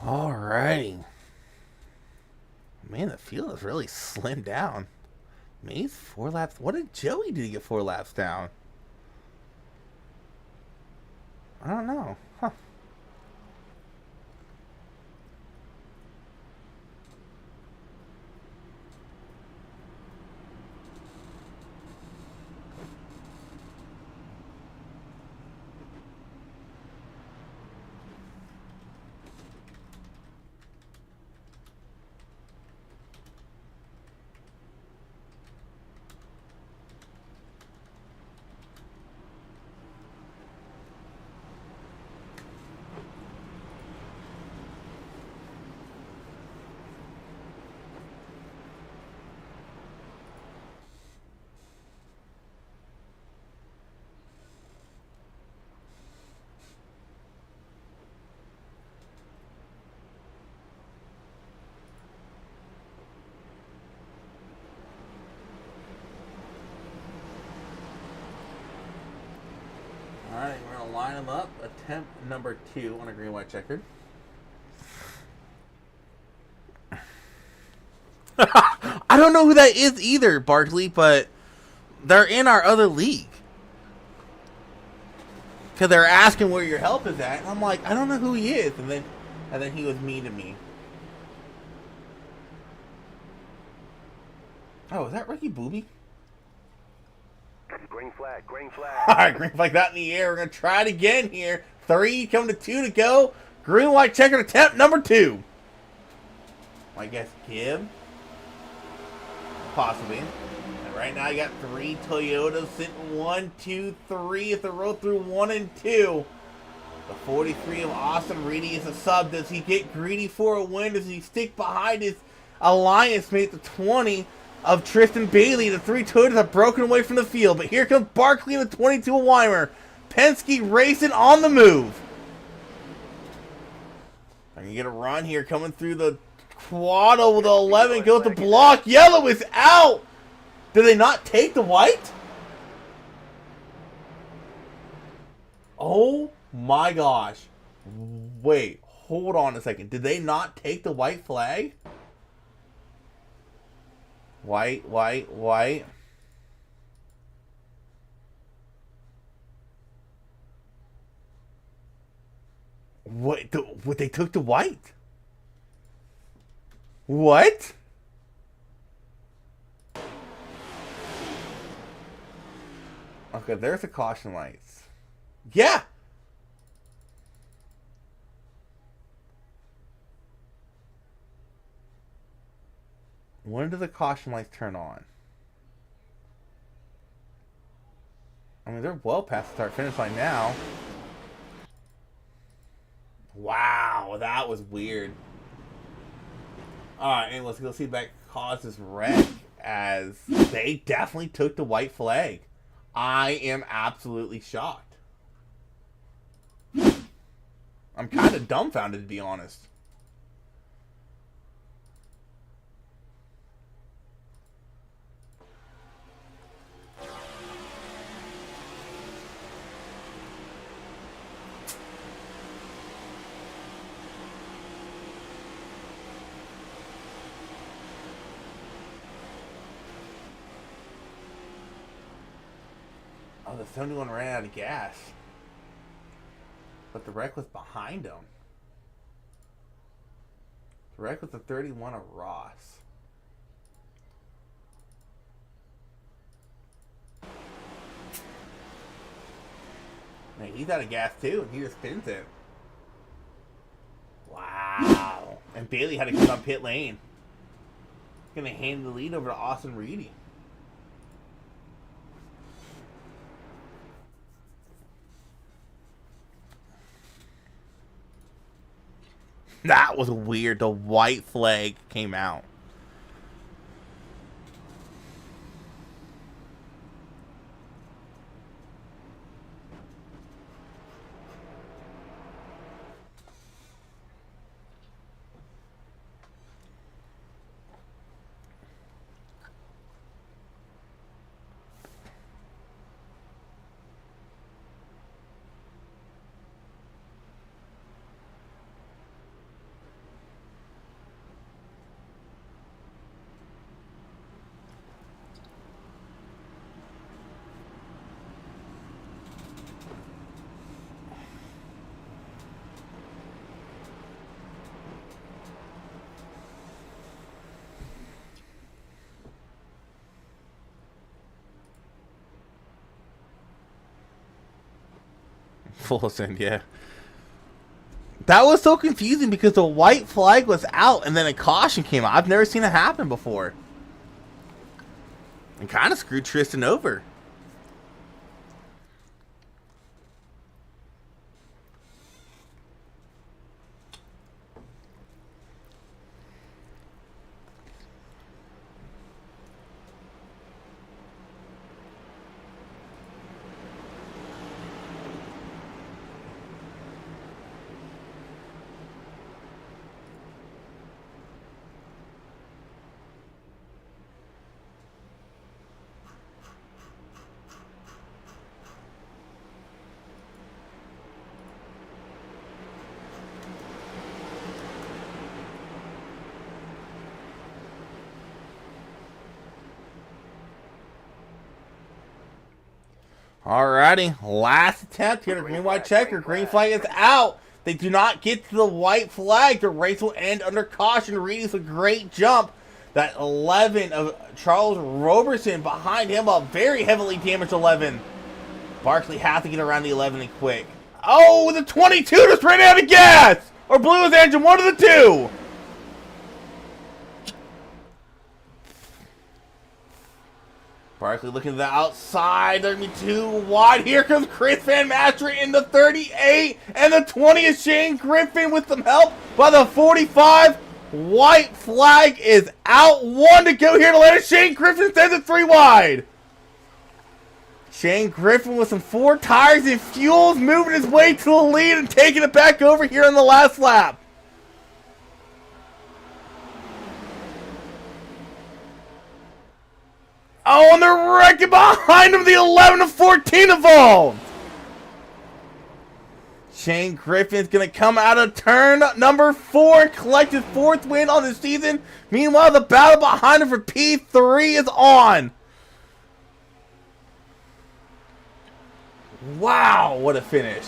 Alrighty. Man, the field is really slimmed down. Maze 4 laps. What did Joey do to get 4 laps down? I don't know. Huh. line them up. Attempt number 2 on a green white checkered. I don't know who that is either, Barkley, but they're in our other league. Because they're asking where your help is at. And I'm like, I don't know who he is. And then he was mean to me. Oh, is that Ricky Booby? Green flag, green All flag. right, green flag that in the air. We're going to try it again here. 3 come to 2 to go. Green white checkered attempt number 2. I guess Gibb. Possibly. And right now you got 3 Toyotas sitting 1, 2, 3 at the row through 1 and 2. The 43 of Austin Reedy is a sub. Does he get greedy for a win? Does he stick behind his alliance mate, the 20 of Tristan Bailey? The 3 Toyotas have broken away from the field. But here comes Barkley and the 22 of Weimer. Penske racing on the move. And you get a run here coming through the quad over the 11. Goes to block. Yellow is out. Did they not take the white? Oh my gosh. Wait, hold on a second. Did they not take the white flag? White, white, white. What? They took the white? What? Okay, there's the caution lights. Yeah! When do the caution lights turn on? I mean, they're well past the start-finish line now. Wow, that was weird. Alright, and let's go see if that caused this wreck, as they definitely took the white flag. I am absolutely shocked. I'm kind of dumbfounded, to be honest. Oh, the 71 ran out of gas. But the wreck was behind him. The wreck was the 31 of Ross. Man, he's out of gas too, and he just spins it. Wow. And Bailey had to come on pit lane. Gonna hand the lead over to Austin Reedy. That was weird. The white flag came out. Full send, yeah. That was so confusing because the white flag was out and then a caution came out. I've never seen it happen before. And kind of screwed Tristan over. Alrighty, last attempt here. Green white checker. Green flag is out. They do not get to the white flag. The race will end under caution. Reedy's a great jump. That 11 of Charles Roberson behind him, a very heavily damaged 11. Barkley has to get around the 11 and quick. Oh, the 22 just ran out of gas! Or blew his engine, one of the two! Barkley looking to the outside, 32 wide. Here comes Chris Van Masteren in the 38, and the 20 is Shane Griffin with some help by the 45. White flag is out. One to go here to let it. Shane Griffin sends it 3 wide. Shane Griffin with some 4 tires and fuels, moving his way to the lead and taking it back over here in the last lap. Oh, and they're wrecking behind him. The 11 to 14 involved. Shane Griffin's going to come out of turn number 4 and collect his 4th win on the season. Meanwhile, the battle behind him for P3 is on. Wow, what a finish.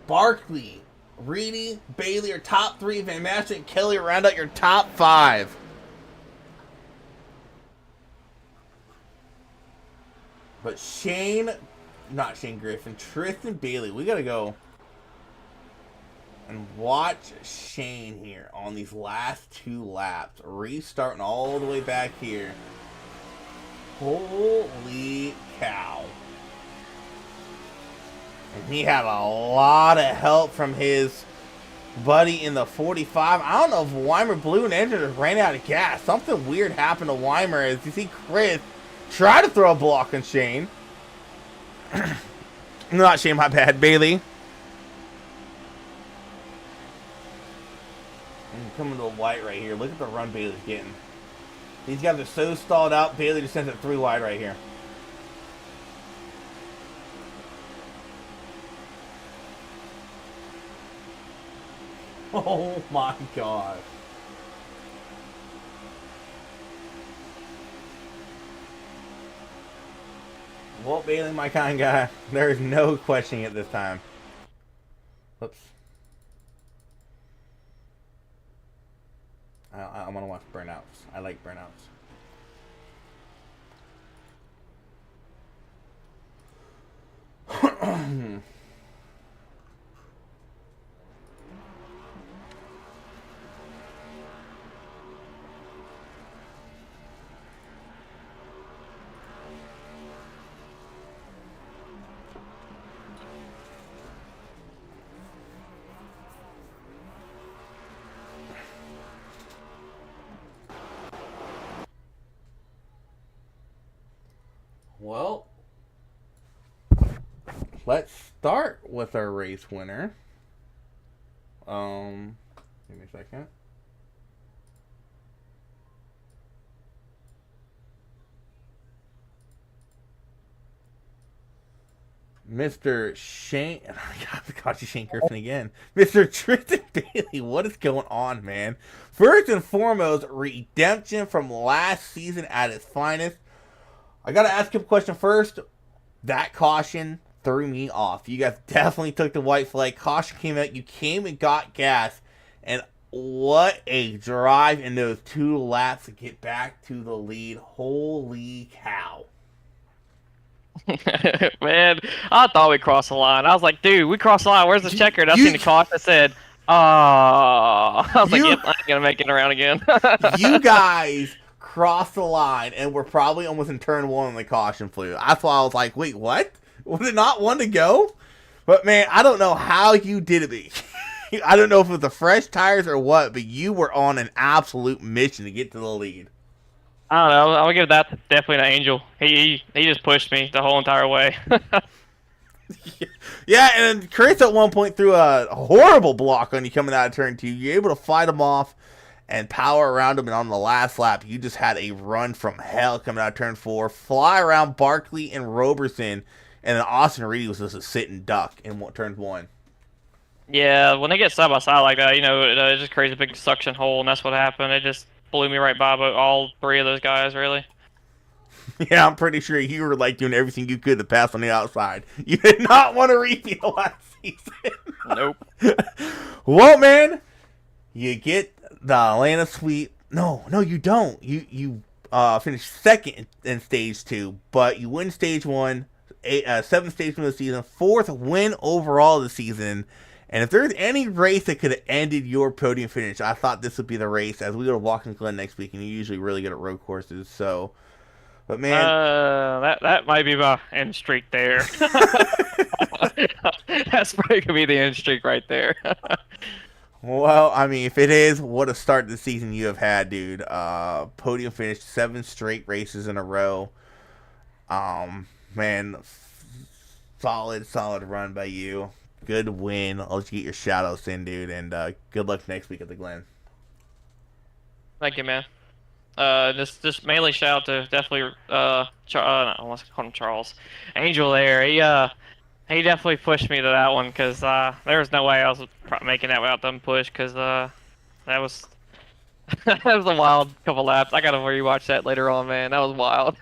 Barkley, Reedy, Bailey are top 3. Van Masteren and Kelly round out your top 5. But not Shane Griffin, Tristan Bailey, we gotta go and watch Shane here on these last 2 laps. Restarting all the way back here. Holy cow. And he had a lot of help from his buddy in the 45. I don't know if Weimer blew an engine or ran out of gas. Something weird happened to Weimer as you see Chris try to throw a block on Shane. Not Shane, my bad. Bailey. And coming to a white right here. Look at the run Bailey's getting. These guys are so stalled out. Bailey just sends it 3 wide right here. Oh my God. Walt Bailey, my kind guy. There is no questioning it this time. Whoops. I want to watch burnouts. I like burnouts. Well, let's start with our race winner. Give me a second. Mr. Shane, God, you Shane Griffin again. Mr. Tristan Bailey, what is going on, man? First and foremost, redemption from last season at its finest. I gotta ask you a question first. That caution threw me off. You guys definitely took the white flag. Caution came out. You came and got gas. And what a drive in those 2 laps to get back to the lead. Holy cow. Man, I thought we crossed the line. I was like, dude, we crossed the line. Where's the checker? And I seen the caution that said, oh. I was like, yep, I ain't gonna make it around again. You guys crossed the line and we're probably almost in turn 1 when the caution flew. That's why I was like, wait, what? Was it not 1 to go? But man, I don't know how you did it. I don't know if it was the fresh tires or what, but you were on an absolute mission to get to the lead. I don't know. I'm gonna give that definitely an Angel. He just pushed me the whole entire way. Yeah, and Chris at one point threw a horrible block on you coming out of turn 2. You're able to fight him off and power around him, and on the last lap, you just had a run from hell coming out of turn 4. Fly around Barkley and Roberson, and then Austin Reedy was just a sitting duck in turn 1. Yeah, when they get side by side like that, it just creates a big suction hole, and that's what happened. It just blew me right by all 3 of those guys, really. Yeah, I'm pretty sure you were like doing everything you could to pass on the outside. You did not want to repeat the last season. Nope. Well, man, you get the Atlanta sweep. No, you don't. You finish second in stage 2, but you win stage 1, 7th stage win of the season, 4th win overall of the season. And if there's any race that could have ended your podium finish, I thought this would be the race, as we go to Watkins Glen next week, and you're usually really good at road courses. So, but man, that might be my end streak there. That's probably gonna be the end streak right there. well, I mean, if it is, what a start to the season you have had, dude. Podium finish, 7 straight races in a row. Man, solid run by you. Good win. I'll let you get your shout-outs in, dude, and good luck next week at the Glen. Thank you, man. Just mainly shout out to definitely I want to call him Charles, Angel there. He definitely pushed me to that one because there was no way I was making that without them push because that was that was a wild couple laps. I gotta rewatch that later on, man. That was wild.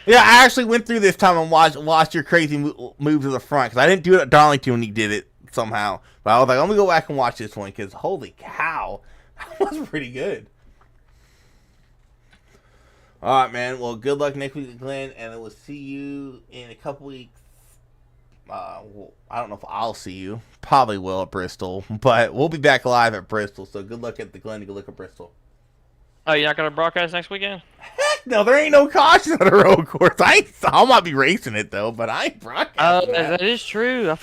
Yeah, I actually went through this time and watched your crazy move to the front because I didn't do it at Darlington when you did it somehow. But I was like, let me go back and watch this one because holy cow, that was pretty good. All right, man. Well, good luck next week at Glenn, and I will see you in a couple weeks. Well, I don't know if I'll see you. Probably will at Bristol, but we'll be back live at Bristol. So good luck at the Glen and good luck at Bristol. Oh, you're not gonna broadcast next weekend? Heck no, there ain't no caution on the road course. I might be racing it though, but I ain't broadcasting that is true.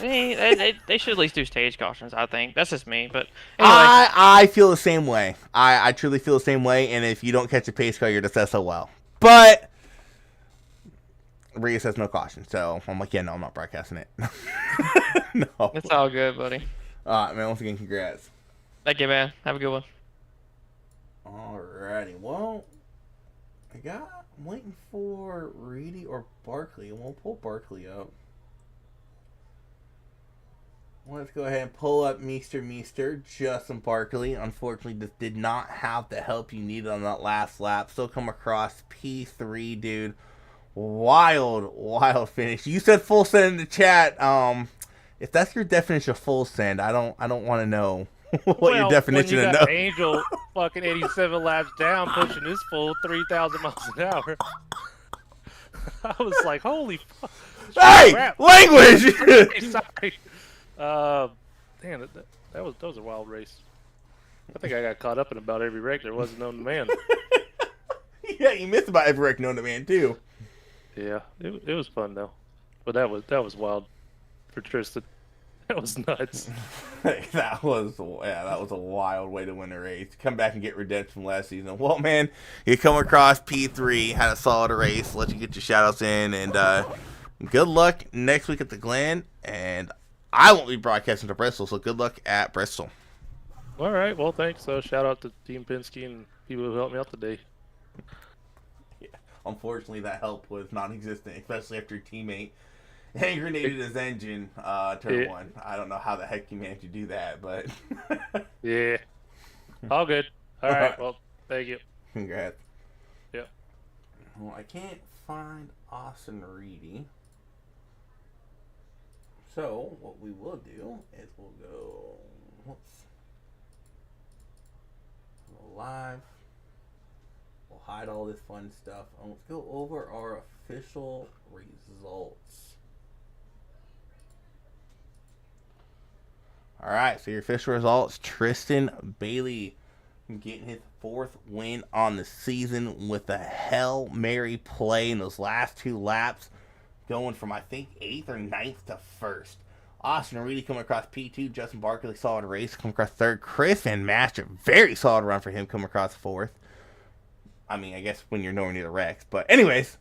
They should at least do stage cautions. I think that's just me, but anyway. I feel the same way. I truly feel the same way. And if you don't catch a pace car, you're just SOL. But Rhea says no caution, so I'm like, yeah, no, I'm not broadcasting it. No, It's all good, buddy. all right, man. Once again, congrats. Thank you, man. Have a good one. Alrighty, well, I'm waiting for Reedy or Barkley, and we'll pull Barkley up. Let's go ahead and pull up Meester, Justin Barkley. Unfortunately, just did not have the help you needed on that last lap. Still come across P3, dude. Wild finish. You said full send in the chat. If that's your definition of full send, I don't want to know what your definition when you of got no. Angel fucking 87 laps down, pushing his full 3,000 miles an hour. I was like, holy fuck. Hey, crap. language. Sorry. Damn, that was a wild race. I think I got caught up in about every wreck there wasn't known to man. Yeah, you missed about every wreck known to man too. Yeah, it was fun though, but that was wild for Tristan. That was nuts. that was a wild way to win the race. Come back and get redemption from last season. Well, man, you come across P3, had a solid race. Let you get your shout-outs in, and good luck next week at the Glen. And I won't be broadcasting to Bristol, so good luck at Bristol. All right, well, thanks. So shout out to Team Penske and people who helped me out today. Yeah, unfortunately, that help was non-existent, especially after your teammate hand grenaded his engine turn 1. I don't know how the heck you managed to do that, but yeah, all good. All right, well, thank you. Congrats. Yeah. Well, I can't find Austin Reedy. So, what we will do is we'll go live. We'll hide all this fun stuff. And let's go over our official results. Alright, so your official results. Tristan Bailey getting his 4th win on the season with a Hail Mary play in those last 2 laps. Going from, I think, 8th or 9th to 1st. Austin Reedy coming across P2. Justin Barkley, solid race. Coming across 3rd. Chris Van Master, very solid run for him. Coming across 4th. I mean, I guess when you're nowhere near the Rex. But anyways.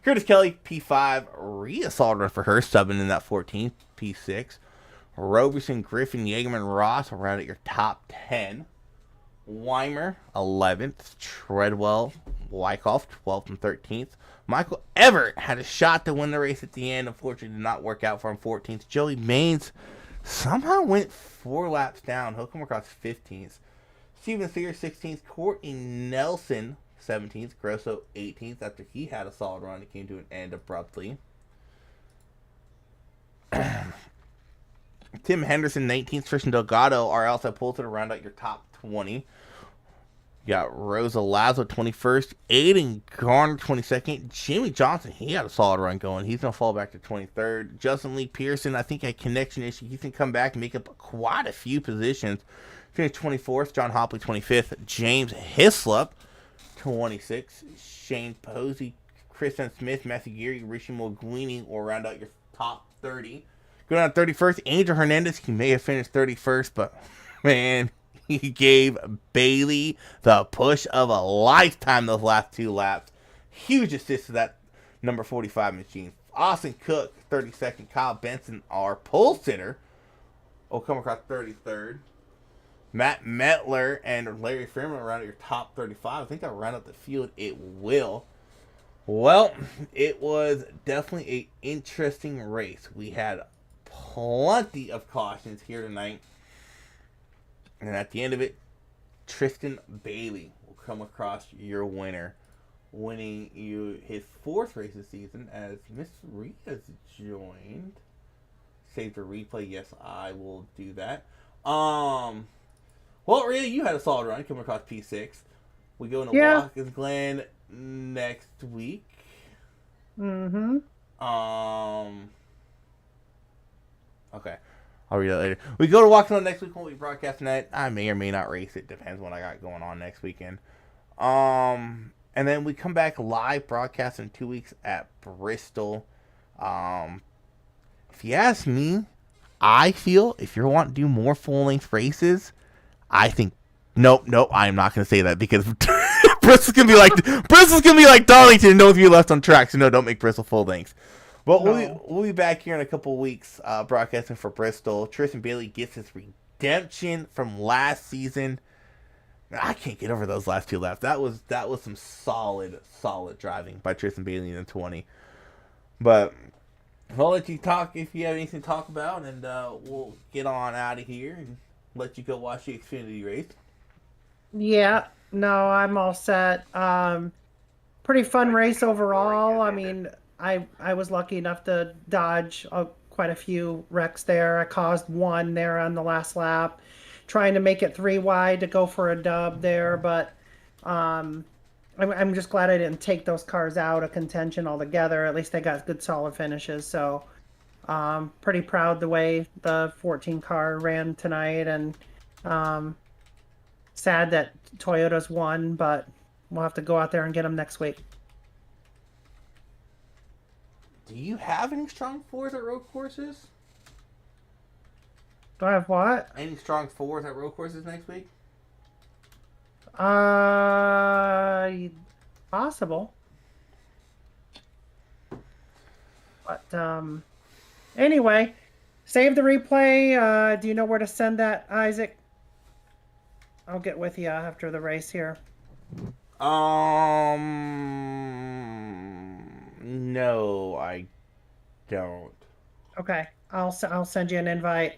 Curtis Kelly, P5. Rhea, solid run for her. Subbing in that 14th. P6. Roberson, Griffin, Yeagerman, Ross around at your top 10. Weimer, 11th. Treadwell, Wyckoff, 12th and 13th. Michael Everett had a shot to win the race at the end. Unfortunately, did not work out for him. 14th. Joey Maines somehow went 4 laps down. He'll come across 15th. Steven Sears, 16th. Courtney Nelson, 17th. Grosso 18th after he had a solid run. It came to an end abruptly. Tim Henderson 19th. Tristan Delgado are outside pulls to round out your top 20. You got Rosa Lazo 21st. Aiden Garner 22nd. Jimmy Johnson, he had a solid run going. He's going to fall back to 23rd. Justin Lee Pearson, I think a connection issue. He's going to come back and make up quite a few positions. Finished 24th. John Hopley 25th. James Hislop 26th. Shane Posey, Kristen Smith, Matthew Geary, Rishi Moguini will round out your top 30. Going on 31st, Angel Hernandez. He may have finished 31st, but man, he gave Bailey the push of a lifetime those last 2 laps. Huge assist to that number 45 machine. Austin Cook, 32nd. Kyle Benson, our pole sitter, will come across 33rd. Matt Metler and Larry Freeman around at your top 35. I think that'll round up the field. It will. Well, it was definitely an interesting race. We had plenty of cautions here tonight. And at the end of it, Tristan Bailey will come across your winner, winning you his 4th race of the season as Miss Rita's joined. Save the replay. Yes, I will do that. Well, Rita, you had a solid run coming across P6. We go into Watkins Glen next week. Mm-hmm. Okay. I'll read that later. We go to Watkins Glen next week when we broadcast tonight. I may or may not race it. Depends what I got going on next weekend. And then we come back live broadcast in 2 weeks at Bristol. If you ask me, I feel if you're wanting to do more full-length races, I think nope, I am not going to say that because Bristol's going to be like Darlington, no view left on track, so no, don't make Bristol full length. But we'll be back here in a couple of weeks broadcasting for Bristol. Tristan Bailey gets his redemption from last season. I can't get over those last 2 laps. That was some solid driving by Tristan Bailey in the 20. But I'll let you talk if you have anything to talk about, and we'll get on out of here and let you go watch the Xfinity race. Yeah, no, I'm all set. Pretty fun race overall. I mean, I was lucky enough to dodge quite a few wrecks there. I caused one there on the last lap, trying to make it 3 wide to go for a dub there, but I'm just glad I didn't take those cars out of contention altogether. At least they got good solid finishes, so pretty proud the way the 14 car ran tonight, and sad that Toyota's won, but we'll have to go out there and get them next week. Do you have any strong 4s at road courses? Do I have what? Any strong 4s at road courses next week? Possible. But anyway, save the replay. Do you know where to send that, Isaac? I'll get with you after the race here. No, I don't. Okay, I'll send you an invite.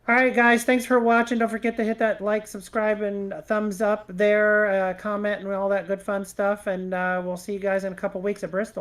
All right, guys, thanks for watching. Don't forget to hit that like, subscribe, and thumbs up there, comment, and all that good fun stuff. And we'll see you guys in a couple weeks at Bristol.